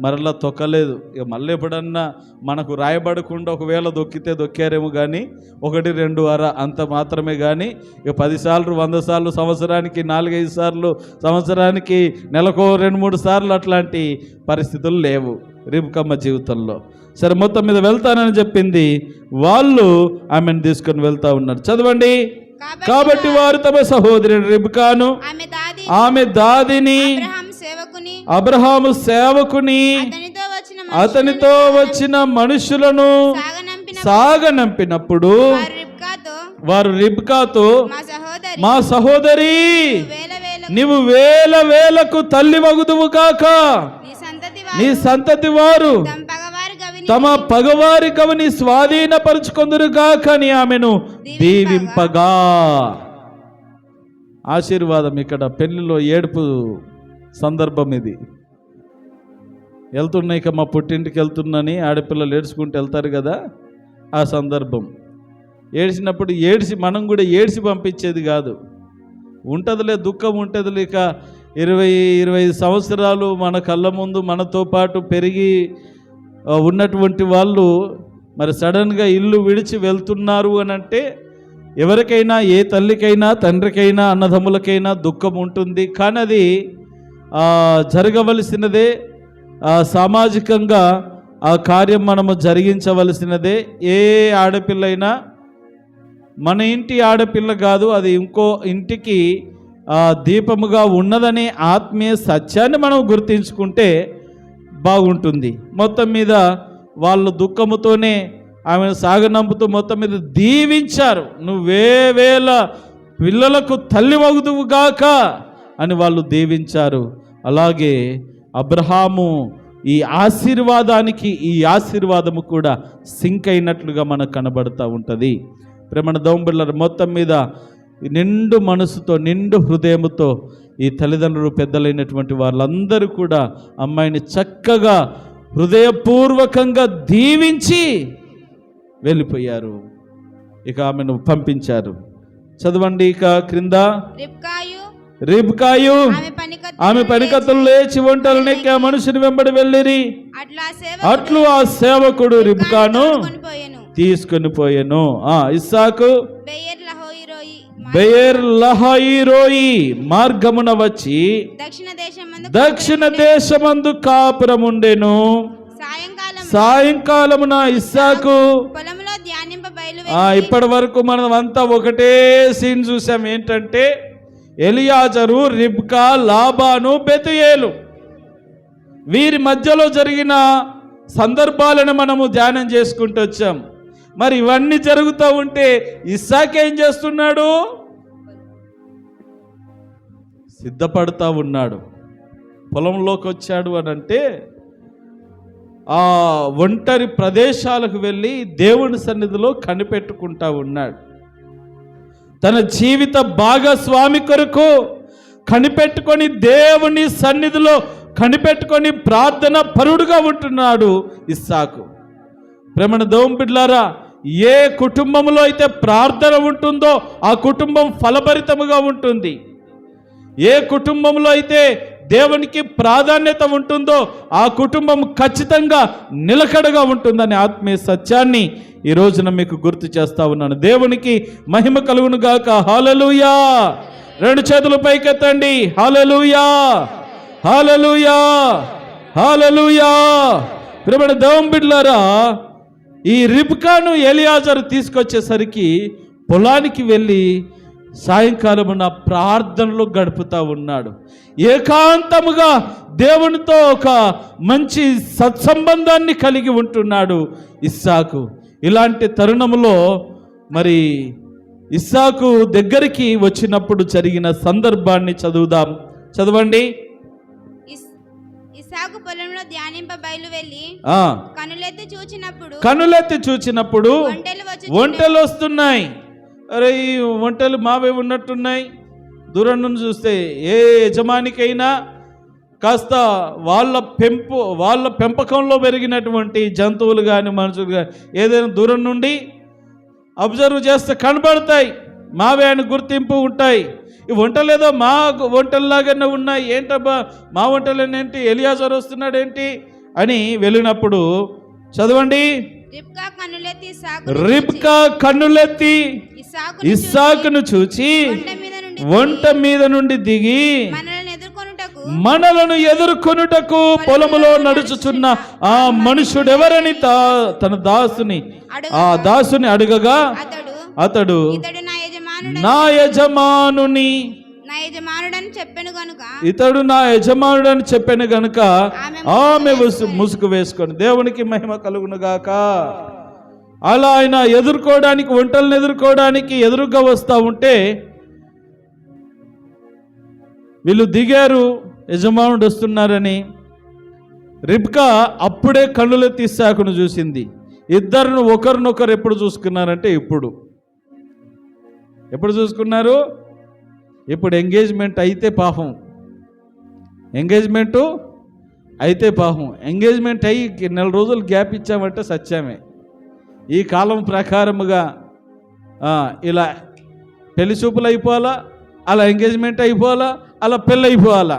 మరలా తొక్కలేదు. ఇక మళ్ళీ ఎప్పుడన్నా మనకు రాయబడకుండా ఒకవేళ దొక్కారేమో, కానీ 1, 2 అర అంత మాత్రమే. కానీ ఇక 10 సార్లు 100 సార్లు సంవత్సరానికి 4-5 సార్లు సంవత్సరానికి నెలకు 2-3 సార్లు అట్లాంటి పరిస్థితులు లేవు రిబ్కమ్మ జీవితంలో. సరే, మొత్తం మీద వెళ్తానని చెప్పింది. వాళ్ళు ఆమెను తీసుకొని వెళ్తా ఉన్నారు. చదవండి. కాబట్టి వారు తమ సహోదరి రిబ్కాను, ఆమె దాదిని, అబ్రహాము సేవకుని, అతనితో వచ్చిన మనుషులను సాగనంపినప్పుడు వారు రిబ్కాతో, మా సహోదరి, నీవు వేల వేలకు తల్లి వగుదువు కాక, నీ సంతతి వారు తమ పగవారి గవిని స్వాధీనపరుచుకొందురు గాక అని ఆమెను దీవింపగా. ఆశీర్వాదం. ఇక్కడ పెళ్లిలో ఏడుపు సందర్భం ఇది. వెళ్తున్నాయి ఇక మా పుట్టింటికి వెళ్తున్నాని ఆడపిల్లలు ఏడ్చుకుంటూ వెళ్తారు కదా, ఆ సందర్భం. ఏడ్చినప్పుడు మనం కూడా ఏడ్చి పంపించేది కాదు. ఉంటుందిలే, దుఃఖం ఉంటుందిలే. ఇక 20-25 సంవత్సరాలు మన కళ్ళ ముందు మనతో పాటు పెరిగి ఉన్నటువంటి వాళ్ళు మరి సడన్గా ఇల్లు విడిచి వెళ్తున్నారు అని అంటే ఎవరికైనా, ఏ తల్లికైనా, తండ్రికైనా, అన్నదమ్ములకైనా దుఃఖం ఉంటుంది. కానీ అది జరగవలసినదే. సామాజికంగా ఆ కార్యం మనము జరిగించవలసినదే. ఏ ఆడపిల్లైనా మన ఇంటి ఆడపిల్ల కాదు, అది ఇంకో ఇంటికి దీపముగా ఉన్నదనే ఆత్మీయ సత్యాన్ని మనం గుర్తించుకుంటే బాగుంటుంది. మొత్తం మీద వాళ్ళు దుఃఖముతోనే ఆమెను సాగనంపుతూ మొత్తం మీద దీవించారు. నువ్వే వేల పిల్లలకు తల్లి వగుదువుగాక అని వాళ్ళు దీవించారు. అలాగే అబ్రహాము ఈ ఆశీర్వాదానికి ఈ ఆశీర్వాదము కూడా సింక్ అయినట్లుగా మనకు కనబడుతూ ఉంటుంది. ప్రేమణ దౌంబిళ్ళ మొత్తం మీద నిండు మనసుతో, నిండు హృదయముతో ఈ తల్లిదండ్రులు, పెద్దలైనటువంటి వాళ్ళందరూ కూడా అమ్మాయిని చక్కగా హృదయపూర్వకంగా దీవించి వెళ్ళిపోయారు. ఇక ఆమెను పంపించారు. చదవండి ఇక క్రింద. రిబ్కాయు ఆమె పనికత్తులు లేచి వంటలు నెక్కి ఆ మనుషుని వెంబడి వెళ్ళిరి. అట్లు ఆ సేవకుడు రిబ్కాను తీసుకొని పోయెను. ఇస్సాకు బెయర్ లహాయిరోయి మార్గమున వచ్చి దక్షిణ దేశమందు కాపురముండెను. సాయంకాలమున ఇస్సాకు. ఇప్పటి వరకు మనం అంతా ఒకటే సీన్ చూసాం. ఏంటంటే ఎలియాజరు, రిబ్కా, లాబాను, బెతుయేలు, వీరి మధ్యలో జరిగిన సందర్భాలను మనము ధ్యానం చేసుకుంటూ వచ్చాం. మరి ఇవన్నీ జరుగుతూ ఉంటే ఇస్సాకు ఏం చేస్తున్నాడు? సిద్ధపడుతూ ఉన్నాడు. పొలంలోకి వచ్చాడు అని అంటే ఆ ఒంటరి ప్రదేశాలకు వెళ్ళి దేవుని సన్నిధిలో కనిపెట్టుకుంటా ఉన్నాడు. తన జీవిత భాగస్వామి కొరకు కనిపెట్టుకొని దేవుని సన్నిధిలో కనిపెట్టుకొని ప్రార్థన పరుడుగా ఉంటున్నాడు ఇస్సాకు. ప్రేమణ దోంపిడ్లారా, ఏ కుటుంబంలో అయితే ప్రార్థన ఉంటుందో ఆ కుటుంబం ఫలభరితముగా ఉంటుంది. ఏ కుటుంబంలో అయితే దేవునికి ప్రాధాన్యత ఉంటుందో ఆ కుటుంబం ఖచ్చితంగా నిలకడగా ఉంటుందనే ఆత్మీయ సత్యాన్ని ఈ రోజున మీకు గుర్తు చేస్తా ఉన్నాను. దేవునికి మహిమ కలుగును గాక. హల్లెలూయా. 2 చేతులు పైకెత్తండి. హల్లెలూయా, హల్లెలూయా, హల్లెలూయా. ప్రియమైన దేవుని బిడ్డలారా, ఈ రిబ్కాను ఎలియాజరు తీసుకొచ్చేసరికి పొలానికి వెళ్ళి సాయంకాలమున ప్రార్థనలో గడుపుతూ ఉన్నాడు. ఏకాంతముగా దేవునితో ఒక మంచి సత్సంబంధాన్ని కలిగి ఉంటున్నాడు ఇస్సాకు. ఇలాంటి తరుణంలో మరి ఇస్సాకు దగ్గరికి వచ్చినప్పుడు జరిగిన సందర్భాన్ని చదువుదాం. చదవండి. ఇస్సాకు పొలంలో ధ్యానింప బయలు వెళ్ళి కనులెత్తి చూచినప్పుడు ఒంటెలు వస్తున్నాయి. అరే, ఈ ఒంటెలు మావే ఉన్నట్టున్నాయి. దూరం నుంచి చూస్తే ఏ యజమానికైనా కాస్త వాళ్ళ పెంపకంలో పెరిగినటువంటి జంతువులు కానీ మనుషులు కానీ ఏదైనా దూరం నుండి అబ్జర్వ్ చేస్తే కనబడతాయి, మావే అని గుర్తింపు ఉంటాయి. ఈ వంటలేదో మా వంటల్లాగానే ఉన్నాయి, ఏంటబ్బా మా వంటలేనేంటి, ఎలియాజరు వస్తున్నాడేంటి అని వెళ్ళినప్పుడు చదవండి. రిబ్కా కన్నులెత్తి ఇస్సాకును చూచి వంట మీద నుండి దిగి మనలను ఎదుర్కొనుటకు పొలములో నడుచుచున్న ఆ మనుషుడెవరని తన దాసుని అడగగా అతడు నా యజమానుని ఇతడు నా యజమానుడని చెప్పాను గనుక ఆమె ముసుగు వేసుకొని దేవునికి మహిమ కలుగును గాక. అలా ఆయన ఎదుర్కోవడానికి, వంటలను ఎదుర్కోవడానికి ఎదురుగా వస్తూ ఉంటే వీళ్ళు దిగారు, యజమానుడు వస్తున్నారని. రిబ్కా అప్పుడే కన్నులెత్తి ఇస్సాకును చూసింది. ఇద్దరును ఒకరినొకరు ఎప్పుడు చూసుకున్నారంటే ఎప్పుడు చూసుకున్నారు? ఇప్పుడు ఎంగేజ్మెంట్ అయితే పాపం, ఎంగేజ్మెంట్ అయ్యి 4 రోజులు గ్యాప్ ఇచ్చామంటే సత్యమే. ఈ కాలం ప్రకారముగా ఇలా పెళ్లి చూపులు అయిపోవాలా, అలా ఎంగేజ్మెంట్ అయిపోవాలా, అలా పెళ్ళి అయిపోవాలా.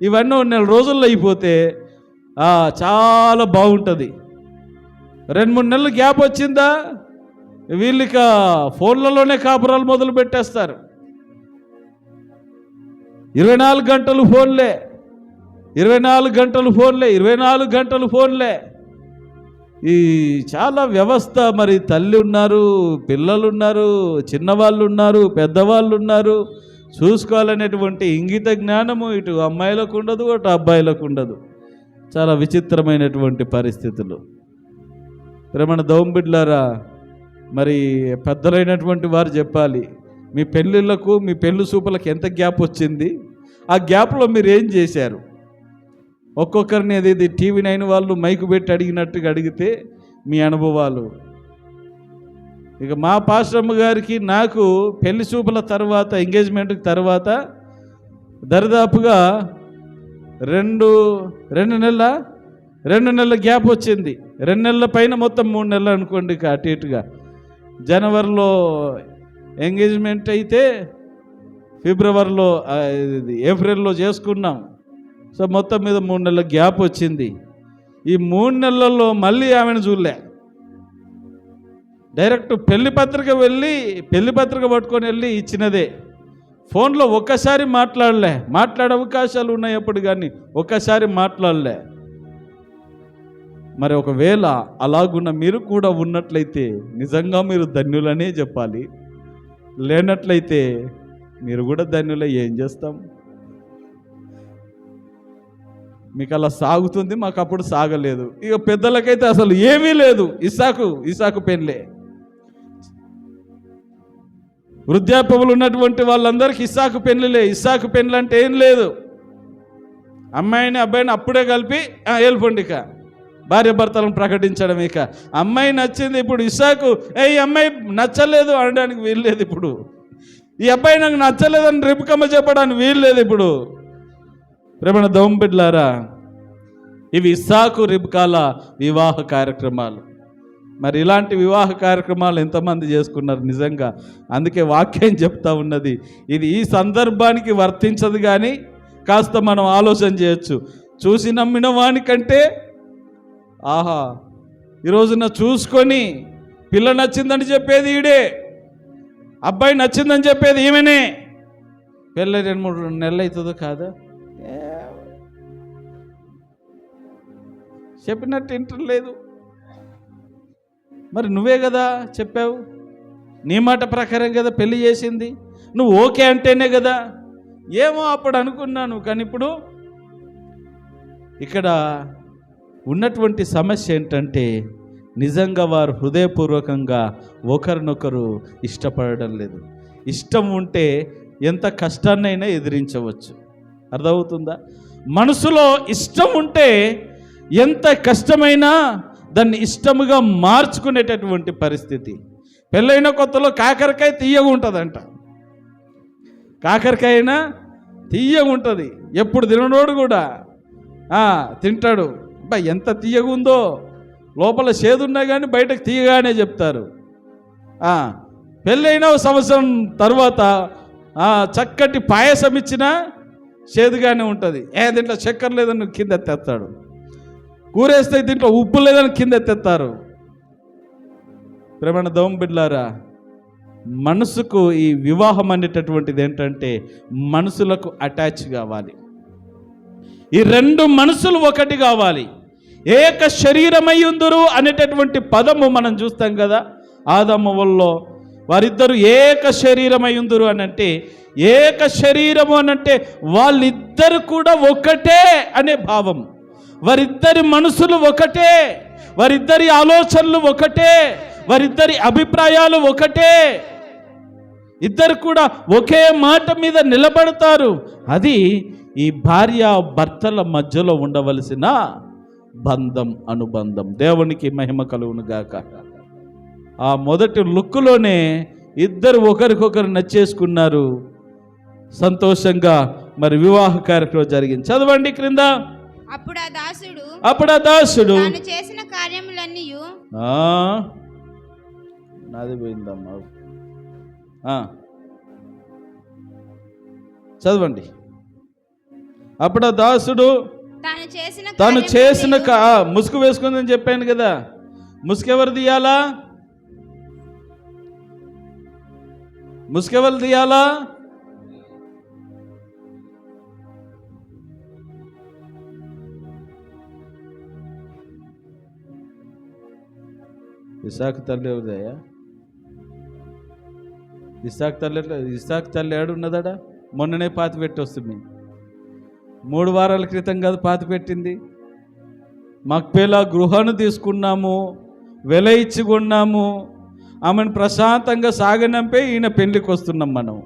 ఇవన్నీ 4 రోజుల్లో అయిపోతే చాలా బాగుంటుంది. 2-3 నెలలు గ్యాప్ వచ్చిందా వీళ్ళిక ఫోన్లలోనే కాపురాలు మొదలు పెట్టేస్తారు. 24 గంటలు ఫోన్లే, 24 గంటలు ఫోన్లే. ఈ చాలా వ్యవస్థ. మరి తల్లి ఉన్నారు, పిల్లలు ఉన్నారు, చిన్నవాళ్ళు ఉన్నారు, పెద్దవాళ్ళు ఉన్నారు. చూసుకోవాలనేటువంటి ఇంగిత జ్ఞానము ఇటు అమ్మాయిలకు ఉండదు, అటు అబ్బాయిలకు ఉండదు. చాలా విచిత్రమైనటువంటి పరిస్థితులు. ప్రేమణ దౌంబిడ్లారా, మరి పెద్దలైనటువంటి వారు చెప్పాలి, మీ పెళ్ళిళ్ళకు, మీ పెళ్ళి చూపులకు ఎంత గ్యాప్ వచ్చింది, ఆ గ్యాప్లో మీరు ఏం చేశారు? ఒక్కొక్కరిని ఏదైతే టీవీ 9 వాళ్ళు మైకు పెట్టి అడిగినట్టుగా అడిగితే మీ అనుభవాలు. ఇక మా పాస్టమ్మ గారికి నాకు పెళ్లి చూపుల తర్వాత, ఎంగేజ్మెంట్కి తర్వాత దరిదాపుగా 2 నెలల గ్యాప్ వచ్చింది. 2 నెలల పైన మొత్తం 3 నెలలు అనుకోండి. అటు ఇటుగా జనవరిలో ఎంగేజ్మెంట్ అయితే ఫిబ్రవరిలో ఏప్రిల్లో చేసుకున్నాం. సో మొత్తం మీద 3 నెలల గ్యాప్ వచ్చింది. ఈ 3 నెలల్లో మళ్ళీ ఆమెను చూడలే. డైరెక్ట్ పెళ్లి పత్రిక పట్టుకొని వెళ్ళి ఇచ్చినదే. ఫోన్లో ఒక్కసారి మాట్లాడే అవకాశాలు ఉన్నాయి అప్పుడు, కానీ ఒక్కసారి మాట్లాడలే. మరి ఒకవేళ అలాగున్న మీరు కూడా ఉన్నట్లయితే నిజంగా మీరు ధన్యులనే చెప్పాలి. లేనట్లయితే మీరు కూడా ధన్యులే. ఏం చేస్తాం? మీకు అలా సాగుతుంది, మాకు అప్పుడు సాగలేదు. ఇక పెద్దలకైతే అసలు ఏమీ లేదు. ఇస్సాకు పెళ్ళే. వృద్ధాప్యములు ఉన్నటువంటి వాళ్ళందరికీ ఇస్సాకు పెళ్ళిలే. ఇస్సాకు పెళ్ళి అంటే ఏం లేదు, అమ్మాయిని అబ్బాయిని అప్పుడే కలిపి వెళ్ళిపోండి. ఇక భార్య భర్తలను ప్రకటించడం. ఇక అమ్మాయి నచ్చింది. ఇప్పుడు ఇస్సాకు ఈ అమ్మాయి నచ్చలేదు అనడానికి వీల్లేదు. ఇప్పుడు ఈ అబ్బాయి నాకు నచ్చలేదని రిబ్కమ్మ చెప్పడానికి వీల్లేదు. ఇప్పుడు ప్రేమణ దౌంబిడ్లారా, ఇవి ఇస్సాకు రిబ్కాల వివాహ కార్యక్రమాలు. మరి ఇలాంటి వివాహ కార్యక్రమాలు ఎంతమంది చేసుకున్నారు నిజంగా? అందుకే వాక్యం చెప్తా ఉన్నది, ఇది ఈ సందర్భానికి వర్తించదు, కానీ కాస్త మనం ఆలోచన చేయొచ్చు. చూసి నమ్మిన వానికంటే ఆహా, ఈరోజున చూసుకొని పిల్ల నచ్చిందని చెప్పేది ఈడే, అబ్బాయి నచ్చిందని చెప్పేది ఈమెనే. పెళ్ళి 2-3 నెలలు అవుతుందో కాదా? చెప్పినట్టు వింటలేదు. మరి నువ్వే కదా చెప్పావు, నీ మాట ప్రకారం కదా పెళ్లి చేసింది, నువ్వు ఓకే అంటేనే కదా. ఏమో అప్పుడు అనుకున్నాను, కానీ ఇప్పుడు ఇక్కడ ఉన్నటువంటి సమస్య ఏంటంటే నిజంగా వారు హృదయపూర్వకంగా ఒకరినొకరు ఇష్టపడడం లేదు. ఇష్టం ఉంటే ఎంత కష్టాన్నైనా ఎదిరించవచ్చు. అర్థమవుతుందా? మనసులో ఇష్టం ఉంటే ఎంత కష్టమైనా దాన్ని ఇష్టముగా మార్చుకునేటటువంటి పరిస్థితి. పెళ్ళైన కొత్తలో కాకరకాయ తీయగా ఉంటుందంట, కాకరకాయ అయినా తీయగా ఉంటుంది. ఎప్పుడు తిననోడు కూడా తింటాడు. అబ్బా ఎంత తీయగా ఉందో, లోపల చేదున్నా కానీ బయటకు తీయగానే చెప్తారు. పెళ్ళైన 1 సంవత్సరం తర్వాత చక్కటి పాయసం ఇచ్చినా చేదుగానే ఉంటుంది. దీంట్లో చక్కెర లేదని కింద ఎత్తేస్తాడు, కూరేస్తే దీంట్లో ఉప్పు లేదని కింద ఎత్తేస్తారు. ప్రేమ దోమ బిడ్డలారా, మనసుకు ఈ వివాహం అనేటటువంటిది ఏంటంటే మనసులకు అటాచ్ కావాలి. ఈ 2 మనసులు ఒకటి కావాలి. ఏక శరీరమయ్యుందురు అనేటటువంటి పదము మనం చూస్తాం కదా ఆదమవ్వల్లో. వారిద్దరు ఏక శరీరమయ్యుందురు అని అంటే, ఏక శరీరము అనంటే వాళ్ళిద్దరు కూడా ఒకటే అనే భావం. వారిద్దరి మనసులు ఒకటే, వారిద్దరి ఆలోచనలు ఒకటే, వారిద్దరి అభిప్రాయాలు ఒకటే. ఇద్దరు కూడా ఒకే మాట మీద నిలబడతారు. అది ఈ భార్య భర్తల మధ్యలో ఉండవలసిన బంధం, అనుబంధం. దేవునికి మహిమ కలుగును గాక. ఆ మొదటి లుక్లోనే ఇద్దరు ఒకరికొకరు నచ్చేసుకున్నారు. సంతోషంగా మరి వివాహ కార్యక్రమం జరిగింది. చదవండి క్రింద. అప్పుడు ఆ దాసుడు తాను చేసిన కార్యములన్నీ నాది పోయిందమ్మా. చదవండి. అప్పుడు ఆ దాసుడు తాను చేసిన ముసుగు వేసుకుందని చెప్పాను కదా. ముసుకెవరు తీయాలా? ముసుకెవరు తీయాలా? ఇసాకు తల్లి ఎవరిదయ్యా? ఇసాకు తల్లి ఏడున్నదాడా? మొన్ననే పాతి పెట్టి వస్తుంది. 3 వారాల క్రితం కాదు పాతి పెట్టింది. మక్పేలా గృహాన్ని తీసుకున్నాము, వెల ఇచ్చి కొన్నాము, ఆమెను ప్రశాంతంగా సాగనంపే ఈయన పెళ్లికి వస్తున్నాం మనం.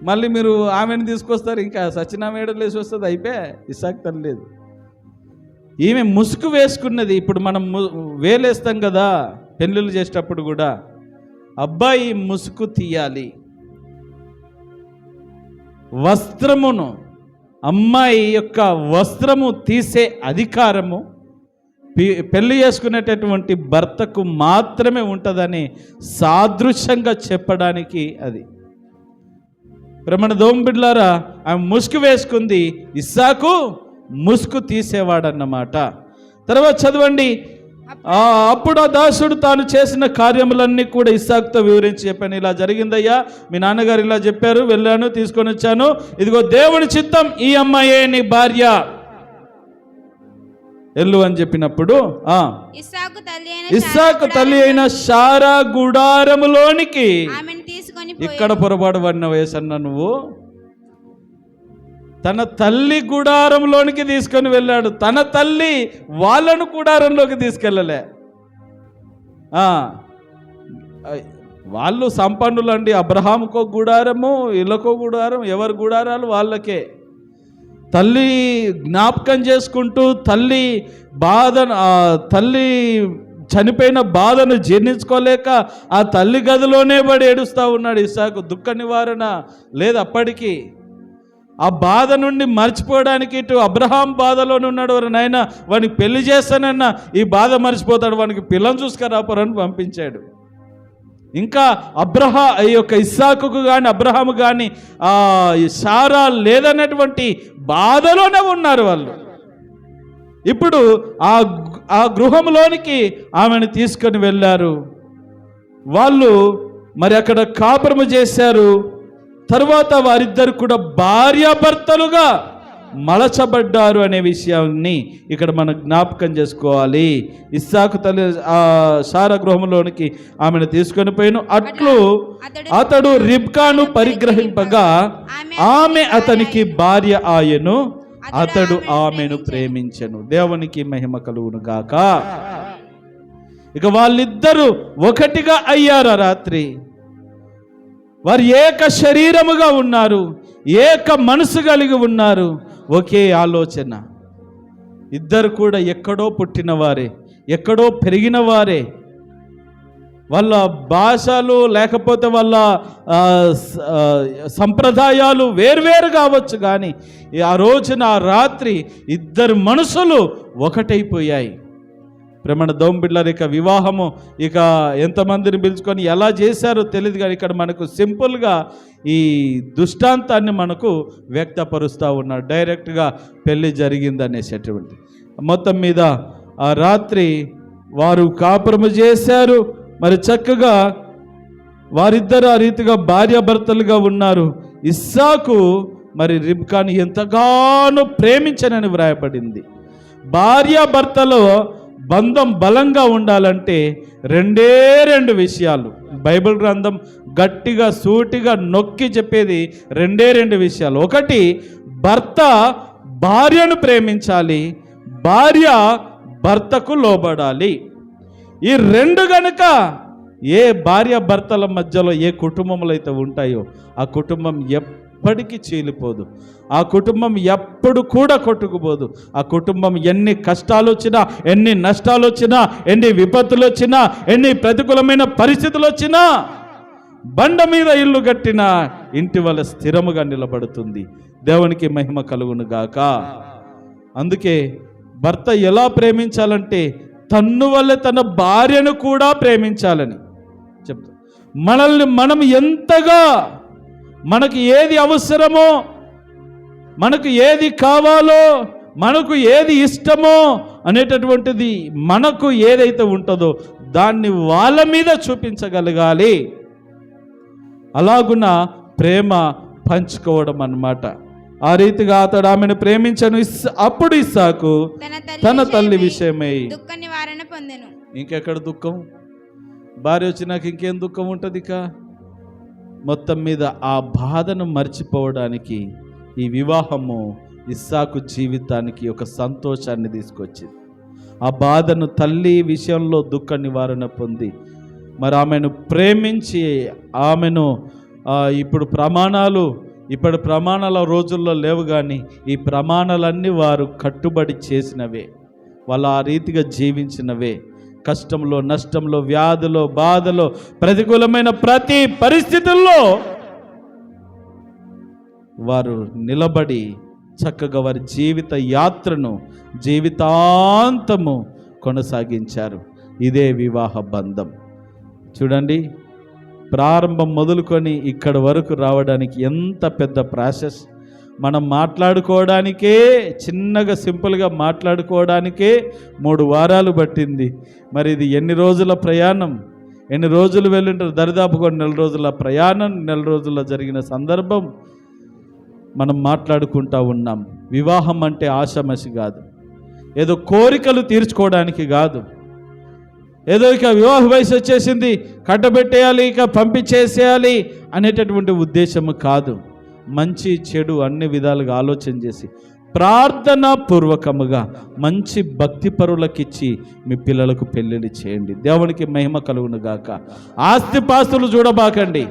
మళ్ళీ మీరు ఆమెను తీసుకొస్తారు, ఇంకా సత్యనామేడ లేచి వస్తుంది, అయిపోయా. ఇసాకు తల్లి లేదు. ఈమె ముసుగు వేసుకున్నది. ఇప్పుడు మనం వేలేస్తాం కదా పెళ్ళిళ్ళు చేసేటప్పుడు కూడా, అబ్బాయి ముసుగు తీయాలి. వస్త్రమును, అమ్మాయి యొక్క వస్త్రము తీసే అధికారము పెళ్లి చేసుకునేటటువంటి భర్తకు మాత్రమే ఉంటుందని సాదృశ్యంగా చెప్పడానికి అది. ప్రేమణ దోంబిడ్లారా, ఆమె ముసుగు వేసుకుంది, ఇస్సాకు ముసుగు తీసేవాడన్నమాట. తర్వాత చదవండి. అప్పుడు ఆ దాసుడు తాను చేసిన కార్యములన్నీ కూడా ఇస్సాకుతో వివరించి చెప్పాను. ఇలా జరిగిందయ్యా, మీ నాన్నగారు ఇలా చెప్పారు, వెళ్ళాను, తీసుకొని వచ్చాను, ఇదిగో దేవుని చిత్తం, ఈ అమ్మాయే నీ భార్య, ఎల్లు అని చెప్పినప్పుడు ఇస్సాకు తల్లి అయిన శారా గుడారములోనికి ఇక్కడ పొరపాటు పడిన వయసన్న నువ్వు, తన తల్లి గుడారంలోనికి తీసుకొని వెళ్ళాడు. తన తల్లి వాళ్ళను గుడారంలోకి తీసుకెళ్ళలే. వాళ్ళు సంపన్నులండి. అబ్రహాముకో గుడారము, ఇళ్ళకో గుడారం, ఎవరి గుడారాలు వాళ్ళకే. తల్లి జ్ఞాపకం చేసుకుంటూ తల్లి చనిపోయిన బాధను జీర్ణించుకోలేక ఆ తల్లి గదిలోనే పడి ఏడుస్తూ ఉన్నాడు ఇస్సాకు. దుఃఖ నివారణ లేదు అప్పటికి. ఆ బాధ నుండి మర్చిపోవడానికి ఇటు అబ్రహాం బాధలోనే ఉన్నాడు, నాయన వాడికి పెళ్లి చేస్తానన్నా ఈ బాధ మర్చిపోతాడు, వానికి పిల్లని చూసుకురాపోరని పంపించాడు. ఇంకా ఈ యొక్క ఇస్సాకుకు కానీ అబ్రహాము కానీ సారా లేదన్నటువంటి బాధలోనే ఉన్నారు వాళ్ళు. ఇప్పుడు ఆ గృహంలోనికి ఆమెను తీసుకొని వెళ్ళారు. వాళ్ళు మరి అక్కడ కాపురము చేశారు. తరువాత వారిద్దరు కూడా భార్యాభర్తలుగా మలచబడ్డారు అనే విషయాన్ని ఇక్కడ మనం జ్ఞాపకం చేసుకోవాలి. ఇస్సాకు తల్లి సారా గృహంలోనికి ఆమెను తీసుకొని పోయిన అట్లు అతడు రిబ్కాను పరిగ్రహింపగా ఆమె అతనికి భార్య ఆయను, అతడు ఆమెను ప్రేమించెను. దేవునికి మహిమ కలుగును గాక. ఇక వాళ్ళిద్దరూ ఒకటిగా అయ్యారు. రాత్రి వారు ఏక శరీరముగా ఉన్నారు, ఏక మనసు కలిగి ఉన్నారు, ఒకే ఆలోచన. ఇద్దరు కూడా ఎక్కడో పుట్టిన వారే, ఎక్కడో పెరిగిన వారే. వాళ్ళ భాషలు లేకపోతే వాళ్ళ సంప్రదాయాలు వేర్వేరు కావచ్చు, కానీ ఆ రోజున ఆ రాత్రి ఇద్దరు మనసులు ఒకటైపోయాయి. ప్రేమణ దోంబిళ్ళర్ ఇక వివాహము ఇక ఎంతమందిని పిలుచుకొని ఎలా చేశారో తెలియదు, కానీ ఇక్కడ మనకు సింపుల్గా ఈ దృష్టాంతాన్ని మనకు వ్యక్తపరుస్తూ ఉన్నాడు. డైరెక్ట్గా పెళ్ళి జరిగింది అనేసేటువంటి. మొత్తం మీద ఆ రాత్రి వారు కాపురము చేశారు. మరి చక్కగా వారిద్దరు ఆ రీతిగా భార్యాభర్తలుగా ఉన్నారు. ఇస్సాకు మరి రిబ్కాను ఎంతగానో ప్రేమించనని వ్రాయబడింది. భార్యాభర్తలో బంధం బలంగా ఉండాలంటే రెండు విషయాలు బైబిల్ గ్రంథం గట్టిగా సూటిగా నొక్కి చెప్పేది రెండు విషయాలు. ఒకటి, భర్త భార్యను ప్రేమించాలి, భార్య భర్తకు లోబడాలి. ఈ రెండు గనుక ఏ భార్య భర్తల మధ్యలో ఏ కుటుంబంలో అయితే ఉంటాయో ఆ కుటుంబం ఎప్పటికీ చీలిపోదు, ఆ కుటుంబం ఎప్పుడు కూడా కొట్టుకుపోదు. ఆ కుటుంబం ఎన్ని కష్టాలు వచ్చినా, ఎన్ని నష్టాలు వచ్చినా, ఎన్ని విపత్తులు వచ్చినా, ఎన్ని ప్రతికూలమైన పరిస్థితులు వచ్చినా, బండ మీద ఇల్లు కట్టిన ఇంటి వల్ల స్థిరముగా నిలబడుతుంది. దేవునికి మహిమ కలుగును గాక. అందుకే భర్త ఎలా ప్రేమించాలంటే తన్ను వల్ల తన భార్యను కూడా ప్రేమించాలని చెప్తా. మనల్ని మనం ఎంతగా, మనకు ఏది అవసరమో, మనకు ఏది కావాలో, మనకు ఏది ఇష్టమో అనేటటువంటిది మనకు ఏదైతే ఉంటుందో దాన్ని వాళ్ళ మీద చూపించగలగాలి. అలాగున ప్రేమ పంచుకోవడం అన్నమాట. ఆ రీతిగా అతడు ఆమెను ప్రేమించను. అప్పుడు ఇస్సాకు తన తల్లి విషయమై దుఃఖ నివారణ పొందెను. ఇంకెక్కడ దుఃఖం? భార్య వచ్చినాక ఇంకేం దుఃఖం ఉంటుంది? ఇక మొత్తం మీద ఆ బాధను మర్చిపోవడానికి ఈ వివాహము ఇస్సాకు జీవితానికి ఒక సంతోషాన్ని తీసుకొచ్చింది. ఆ బాధను తల్లి విషయంలో దుఃఖ నివారణ పొంది మరి ఆమెను ప్రేమించి ఆమెను ఇప్పుడు ప్రమాణాల రోజుల్లో లేవు, కానీ ఈ ప్రమాణాలన్నీ వారు కట్టుబడి చేసినవే, వాళ్ళు ఆ రీతిగా జీవించినవే. కష్టంలో, నష్టంలో, వ్యాధిలో, బాధలో, ప్రతికూలమైన ప్రతి పరిస్థితుల్లో వారు నిలబడి చక్కగా వారి జీవిత యాత్రను జీవితాంతము కొనసాగించారు. ఇదే వివాహ బంధం. చూడండి, ప్రారంభం మొదలుకొని ఇక్కడ వరకు రావడానికి ఎంత పెద్ద ప్రాసెస్. మనం మాట్లాడుకోవడానికే, చిన్నగా సింపుల్గా మాట్లాడుకోవడానికే 3 వారాలు పట్టింది. మరి ఇది ఎన్ని రోజుల ప్రయాణం, ఎన్ని రోజులు వెళ్ళింటారు? దరిదాపుగా 4 రోజుల ప్రయాణం, 4 రోజుల్లో జరిగిన సందర్భం మనం మాట్లాడుకుంటా ఉన్నాం. వివాహం అంటే ఆషామాషి కాదు, ఏదో కోరికలు తీర్చుకోవడానికి కాదు, ఏదో ఇక వివాహ వయసు వచ్చేసింది కట్టబెట్టేయాలి, ఇక పంపించేసేయాలి అనేటటువంటి ఉద్దేశము కాదు. మంచి చెడు అన్ని విధాలుగా ఆలోచన చేసి ప్రార్థనా పూర్వకముగా మంచి భక్తి పరులకిచ్చి మీ పిల్లలకు పెళ్ళిళ్ళు చేయండి. దేవునికి మహిమ కలుగును గాక. ఆస్తిపాస్తులు చూడబాకండి,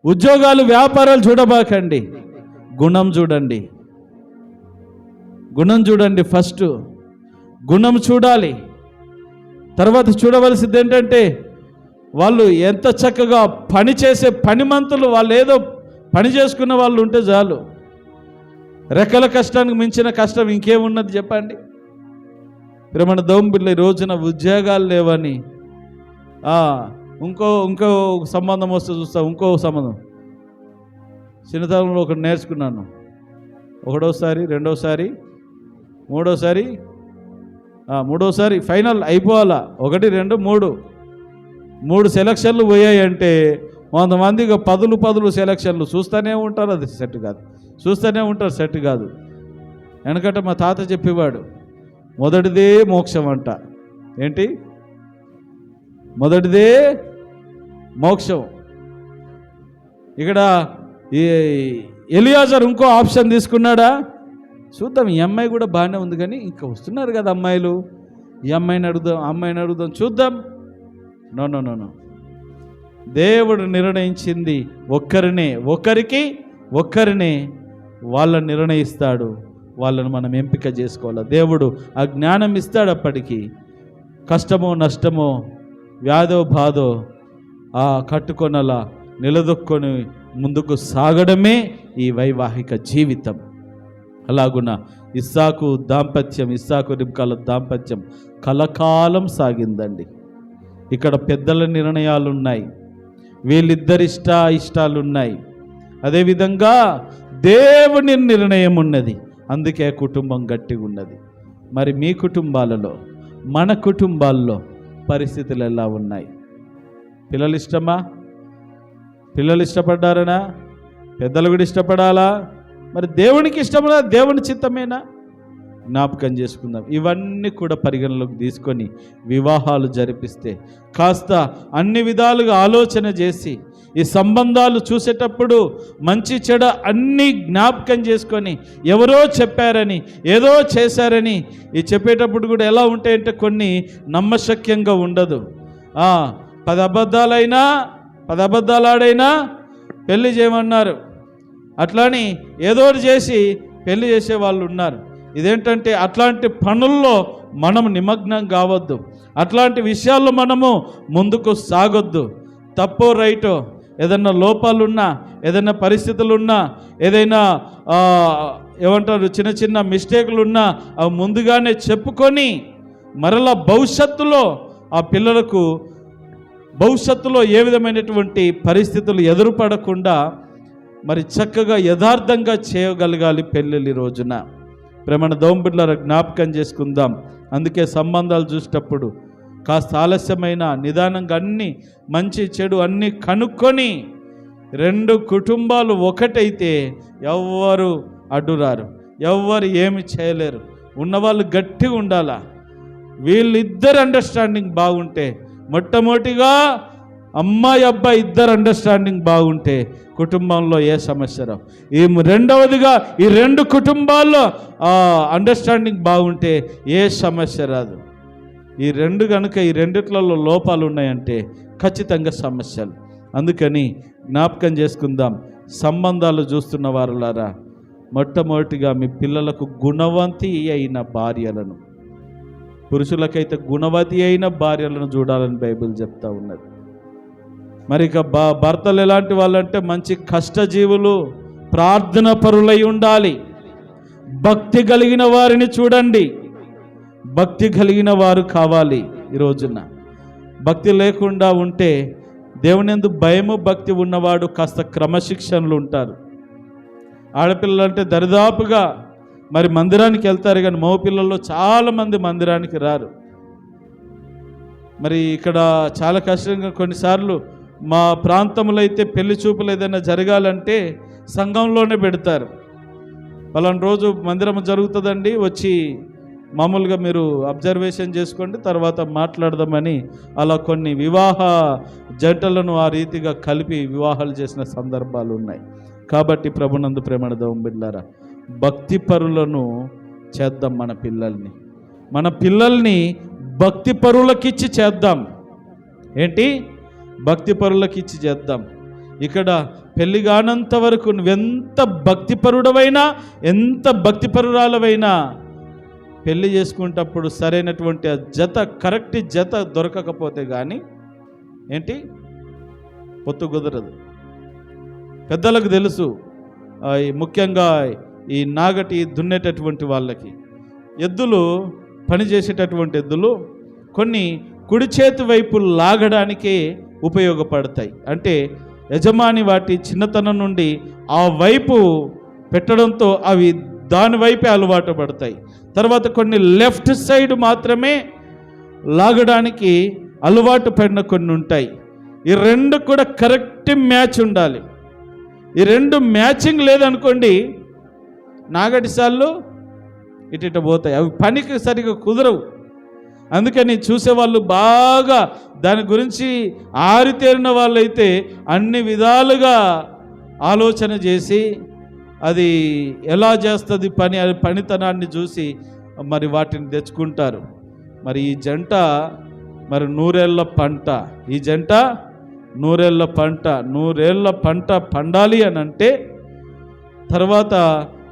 ఉద్యోగాలు వ్యాపారాలు చూడబాకండి, గుణం చూడండి. గుణం చూడండి. ఫస్ట్ గుణం చూడాలి. తర్వాత చూడవలసింది ఏంటంటే వాళ్ళు ఎంత చక్కగా పని చేసే పనిమంతులు, వాళ్ళు ఏదో పని చేసుకున్న వాళ్ళు ఉంటే చాలు. రెక్కల కష్టానికి మించిన కష్టం ఇంకేమున్నది చెప్పండి? ప్రేమణ దౌంబిళ్ళ ఈ రోజున ఉద్యోగాలు లేవని ఇంకో సంబంధం వస్తే చూస్తా, ఇంకో సంబంధం. చిన్నతనంలో ఒకటి నేర్చుకున్నాను. ఒకటోసారి, రెండోసారి, మూడోసారి ఫైనల్ అయిపోవాలా. 1, 2, 3 సెలక్షన్లు పోయాయి అంటే కొంతమందికి పదులు సెలక్షన్లు చూస్తూనే ఉంటారు. అది సెట్ కాదు, సెట్ కాదు. వెనకట మా తాత చెప్పేవాడు, మొదటిదే మోక్షం అంట. ఏంటి? మొదటిదే మోక్షం. ఇక్కడ ఈ ఎలియాజర్ ఇంకో ఆప్షన్ తీసుకున్నాడా? చూద్దాం. ఈ అమ్మాయి కూడా బాగానే ఉంది, కానీ ఇంకా వస్తున్నారు కదా అమ్మాయిలు, ఈ అమ్మాయిని అడుగుదాం చూద్దాం. నో. దేవుడు నిర్ణయించింది ఒక్కరినే వాళ్ళని నిర్ణయిస్తాడు. వాళ్ళని మనం ఎంపిక చేసుకోవాలి. దేవుడు ఆ జ్ఞానం ఇస్తాడు. అప్పటికి కష్టమో నష్టమో వ్యాధో బాధో కట్టుకొనలా నిలదొక్కొని ముందుకు సాగడమే ఈ వైవాహిక జీవితం. అలాగున ఇస్సాకు రిబ్కాల దాంపత్యం కలకాలం సాగిందండి. ఇక్కడ పెద్దల నిర్ణయాలు ఉన్నాయి, వీళ్ళిద్దరి ఇష్టాలు ఉన్నాయి, అదేవిధంగా దేవుని నిర్ణయం ఉన్నది. అందుకే కుటుంబం గట్టిగా ఉన్నది. మరి మీ కుటుంబాలలో, మన కుటుంబాల్లో పరిస్థితులు ఎలా ఉన్నాయి? పిల్లలు ఇష్టపడ్డారనా? పెద్దలు కూడా ఇష్టపడాలా? మరి దేవునికి ఇష్టమా? దేవుని చిత్తమేనా? జ్ఞాపకం చేసుకుందాం. ఇవన్నీ కూడా పరిగణలోకి తీసుకొని వివాహాలు జరిపిస్తే, కాస్త అన్ని విధాలుగా ఆలోచన చేసి ఈ సంబంధాలు చూసేటప్పుడు మంచి చెడ అన్నీ జ్ఞాపకం చేసుకొని, ఎవరో చెప్పారని, ఏదో చేశారని ఈ చెప్పేటప్పుడు కూడా ఎలా ఉంటాయంటే కొన్ని నమ్మశక్యంగా ఉండదు. 10 అబద్ధాలు ఆడైనా పెళ్లి చేయమన్నారు. అట్లాని ఏదో చేసి పెళ్లి చేసే వాళ్ళు ఉన్నారు. ఇదేంటంటే అట్లాంటి పనుల్లో మనం నిమగ్నం కావద్దు, అట్లాంటి విషయాల్లో మనము ముందుకు సాగొద్దు. తప్పో రైటో, ఏదైనా లోపాలున్నా, ఏదైనా పరిస్థితులున్నా, ఏదైనా ఏమంటారు చిన్న చిన్న మిస్టేకులున్నా అవి ముందుగానే చెప్పుకొని మరలా భవిష్యత్తులో ఆ పిల్లలకు ఏ విధమైనటువంటి పరిస్థితులు ఎదురుపడకుండా మరి చక్కగా యథార్థంగా చేయగలగాలి పెళ్ళిళ్ళ రోజున. ప్రేమణ దౌంబిడ్ల జ్ఞాపకం చేసుకుందాం. అందుకే సంబంధాలు చూసేటప్పుడు కాస్త ఆలస్యమైన నిదానంగా అన్నీ మంచి చెడు అన్నీ కనుక్కొని 2 కుటుంబాలు ఒకటైతే ఎవ్వరు అడ్డురారు, ఎవ్వరు ఏమి చేయలేరు. ఉన్నవాళ్ళు గట్టిగా ఉండాలా. వీళ్ళిద్దరు అండర్స్టాండింగ్ బాగుంటే, మొట్టమొదటిగా అమ్మాయి అబ్బాయి ఇద్దరు అండర్స్టాండింగ్ బాగుంటే కుటుంబంలో ఏ సమస్య రావు. రెండవదిగా ఈ 2 కుటుంబాల్లో అండర్స్టాండింగ్ బాగుంటే ఏ సమస్య రాదు. ఈ 2 కనుక ఈ రెండిట్లలో లోపాలు ఉన్నాయంటే ఖచ్చితంగా సమస్యలు. అందుకని జ్ఞాపకం చేసుకుందాం. సంబంధాలు చూస్తున్న వారులారా, మొట్టమొదటిగా మీ పిల్లలకు గుణవంతి అయిన భార్యలను, పురుషులకైతే గుణవతి అయిన భార్యలను చూడాలని బైబిల్ చెప్తా ఉన్నది. మరి ఇక భర్తలు ఎలాంటి వాళ్ళంటే మంచి కష్టజీవులు, ప్రార్థన పరులై ఉండాలి. భక్తి కలిగిన వారిని చూడండి, భక్తి కలిగిన వారు కావాలి. ఈ రోజున భక్తి లేకుండా ఉంటే, దేవుని యందు భయము భక్తి ఉన్నవాడు కాస్త క్రమశిక్షణలు ఉంటారు. ఆడపిల్లలు అంటే దరిదాపుగా మరి మందిరానికి వెళ్తారు, కానీ మగపిల్లల్లో చాలామంది మందిరానికి రారు. మరి ఇక్కడ చాలా కష్టంగా కొన్నిసార్లు మా ప్రాంతంలో అయితే పెళ్లి చూపులు ఏదైనా జరగాలంటే సంఘంలోనే పెడతారు. పలానా రోజు మందిరం జరుగుతుందండి, వచ్చి మామూలుగా మీరు అబ్జర్వేషన్ చేసుకోండి, తర్వాత మాట్లాడదామని అలా కొన్ని వివాహ జంటలను ఆ రీతిగా కలిపి వివాహాలు చేసిన సందర్భాలు ఉన్నాయి. కాబట్టి ప్రభునందు ప్రేమణ దౌంబిడ్లారా, భక్తి పరులను చేద్దాం. మన పిల్లల్ని భక్తి పరులకిచ్చి చేద్దాం. ఏంటి? భక్తి పరులకిచ్చి చేద్దాం. ఇక్కడ పెళ్లి కానంత వరకు నువ్వెంత భక్తిపరుడవైనా, ఎంత భక్తిపరురాలవైనా పెళ్లి చేసుకునేటప్పుడు సరైనటువంటి కరెక్ట్ జత దొరకకపోతే కానీ ఏంటి పొత్తు కుదరదు. పెద్దలకు తెలుసు, ముఖ్యంగా ఈ నాగటి దున్నేటటువంటి వాళ్ళకి ఎద్దులు పనిచేసేటటువంటి ఎద్దులు కొన్ని కుడి చేతి వైపు లాగడానికే ఉపయోగపడతాయి. అంటే యజమాని వాటి చిన్నతనం నుండి ఆ వైపు పెట్టడంతో అవి దాని వైపే అలవాటు పడతాయి. తర్వాత కొన్ని లెఫ్ట్ సైడ్ మాత్రమే లాగడానికి అలవాటు పడిన కొన్ని ఉంటాయి. ఈ రెండు కూడా కరెక్ట్ మ్యాచ్ ఉండాలి. ఈ రెండు మ్యాచింగ్ లేదనుకోండి, నాగటి సార్లు ఇటు పోతాయి, అవి పనికి సరిగా కుదరవు. అందుకని చూసేవాళ్ళు బాగా దాని గురించి ఆరితేరిన వాళ్ళైతే అన్ని విధాలుగా ఆలోచన చేసి అది ఎలా చేస్తుంది పని, అది పనితనాన్ని చూసి మరి వాటిని తెచ్చుకుంటారు. మరి ఈ జంట మరి నూరేళ్ల పంట, ఈ జంట నూరేళ్ల పంట, నూరేళ్ల పంట పండాలి అని అంటే తర్వాత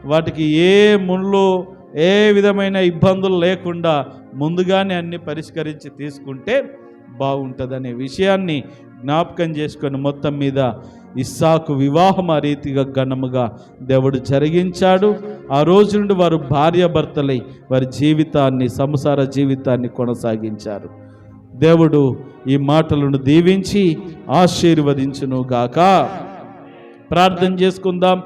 వాటికి ఏ ముళ్ళు ఏ విధమైన ఇబ్బందులు లేకుండా ముందుగానే అన్ని పరిష్కరించి తీసుకుంటే బాగుంటుందనే విషయాన్ని జ్ఞాపకం చేసుకొని మొత్తం మీద ఇస్సాకు వివాహం ఆ రీతిగా ఘనముగా దేవుడు జరిగించాడు. ఆ రోజు నుండి వారు భార్యాభర్తలై వారి జీవితాన్ని, సంసార జీవితాన్ని కొనసాగించారు. దేవుడు ఈ మాటలను దీవించి ఆశీర్వదించును గాక. ప్రార్థన చేసుకుందాం.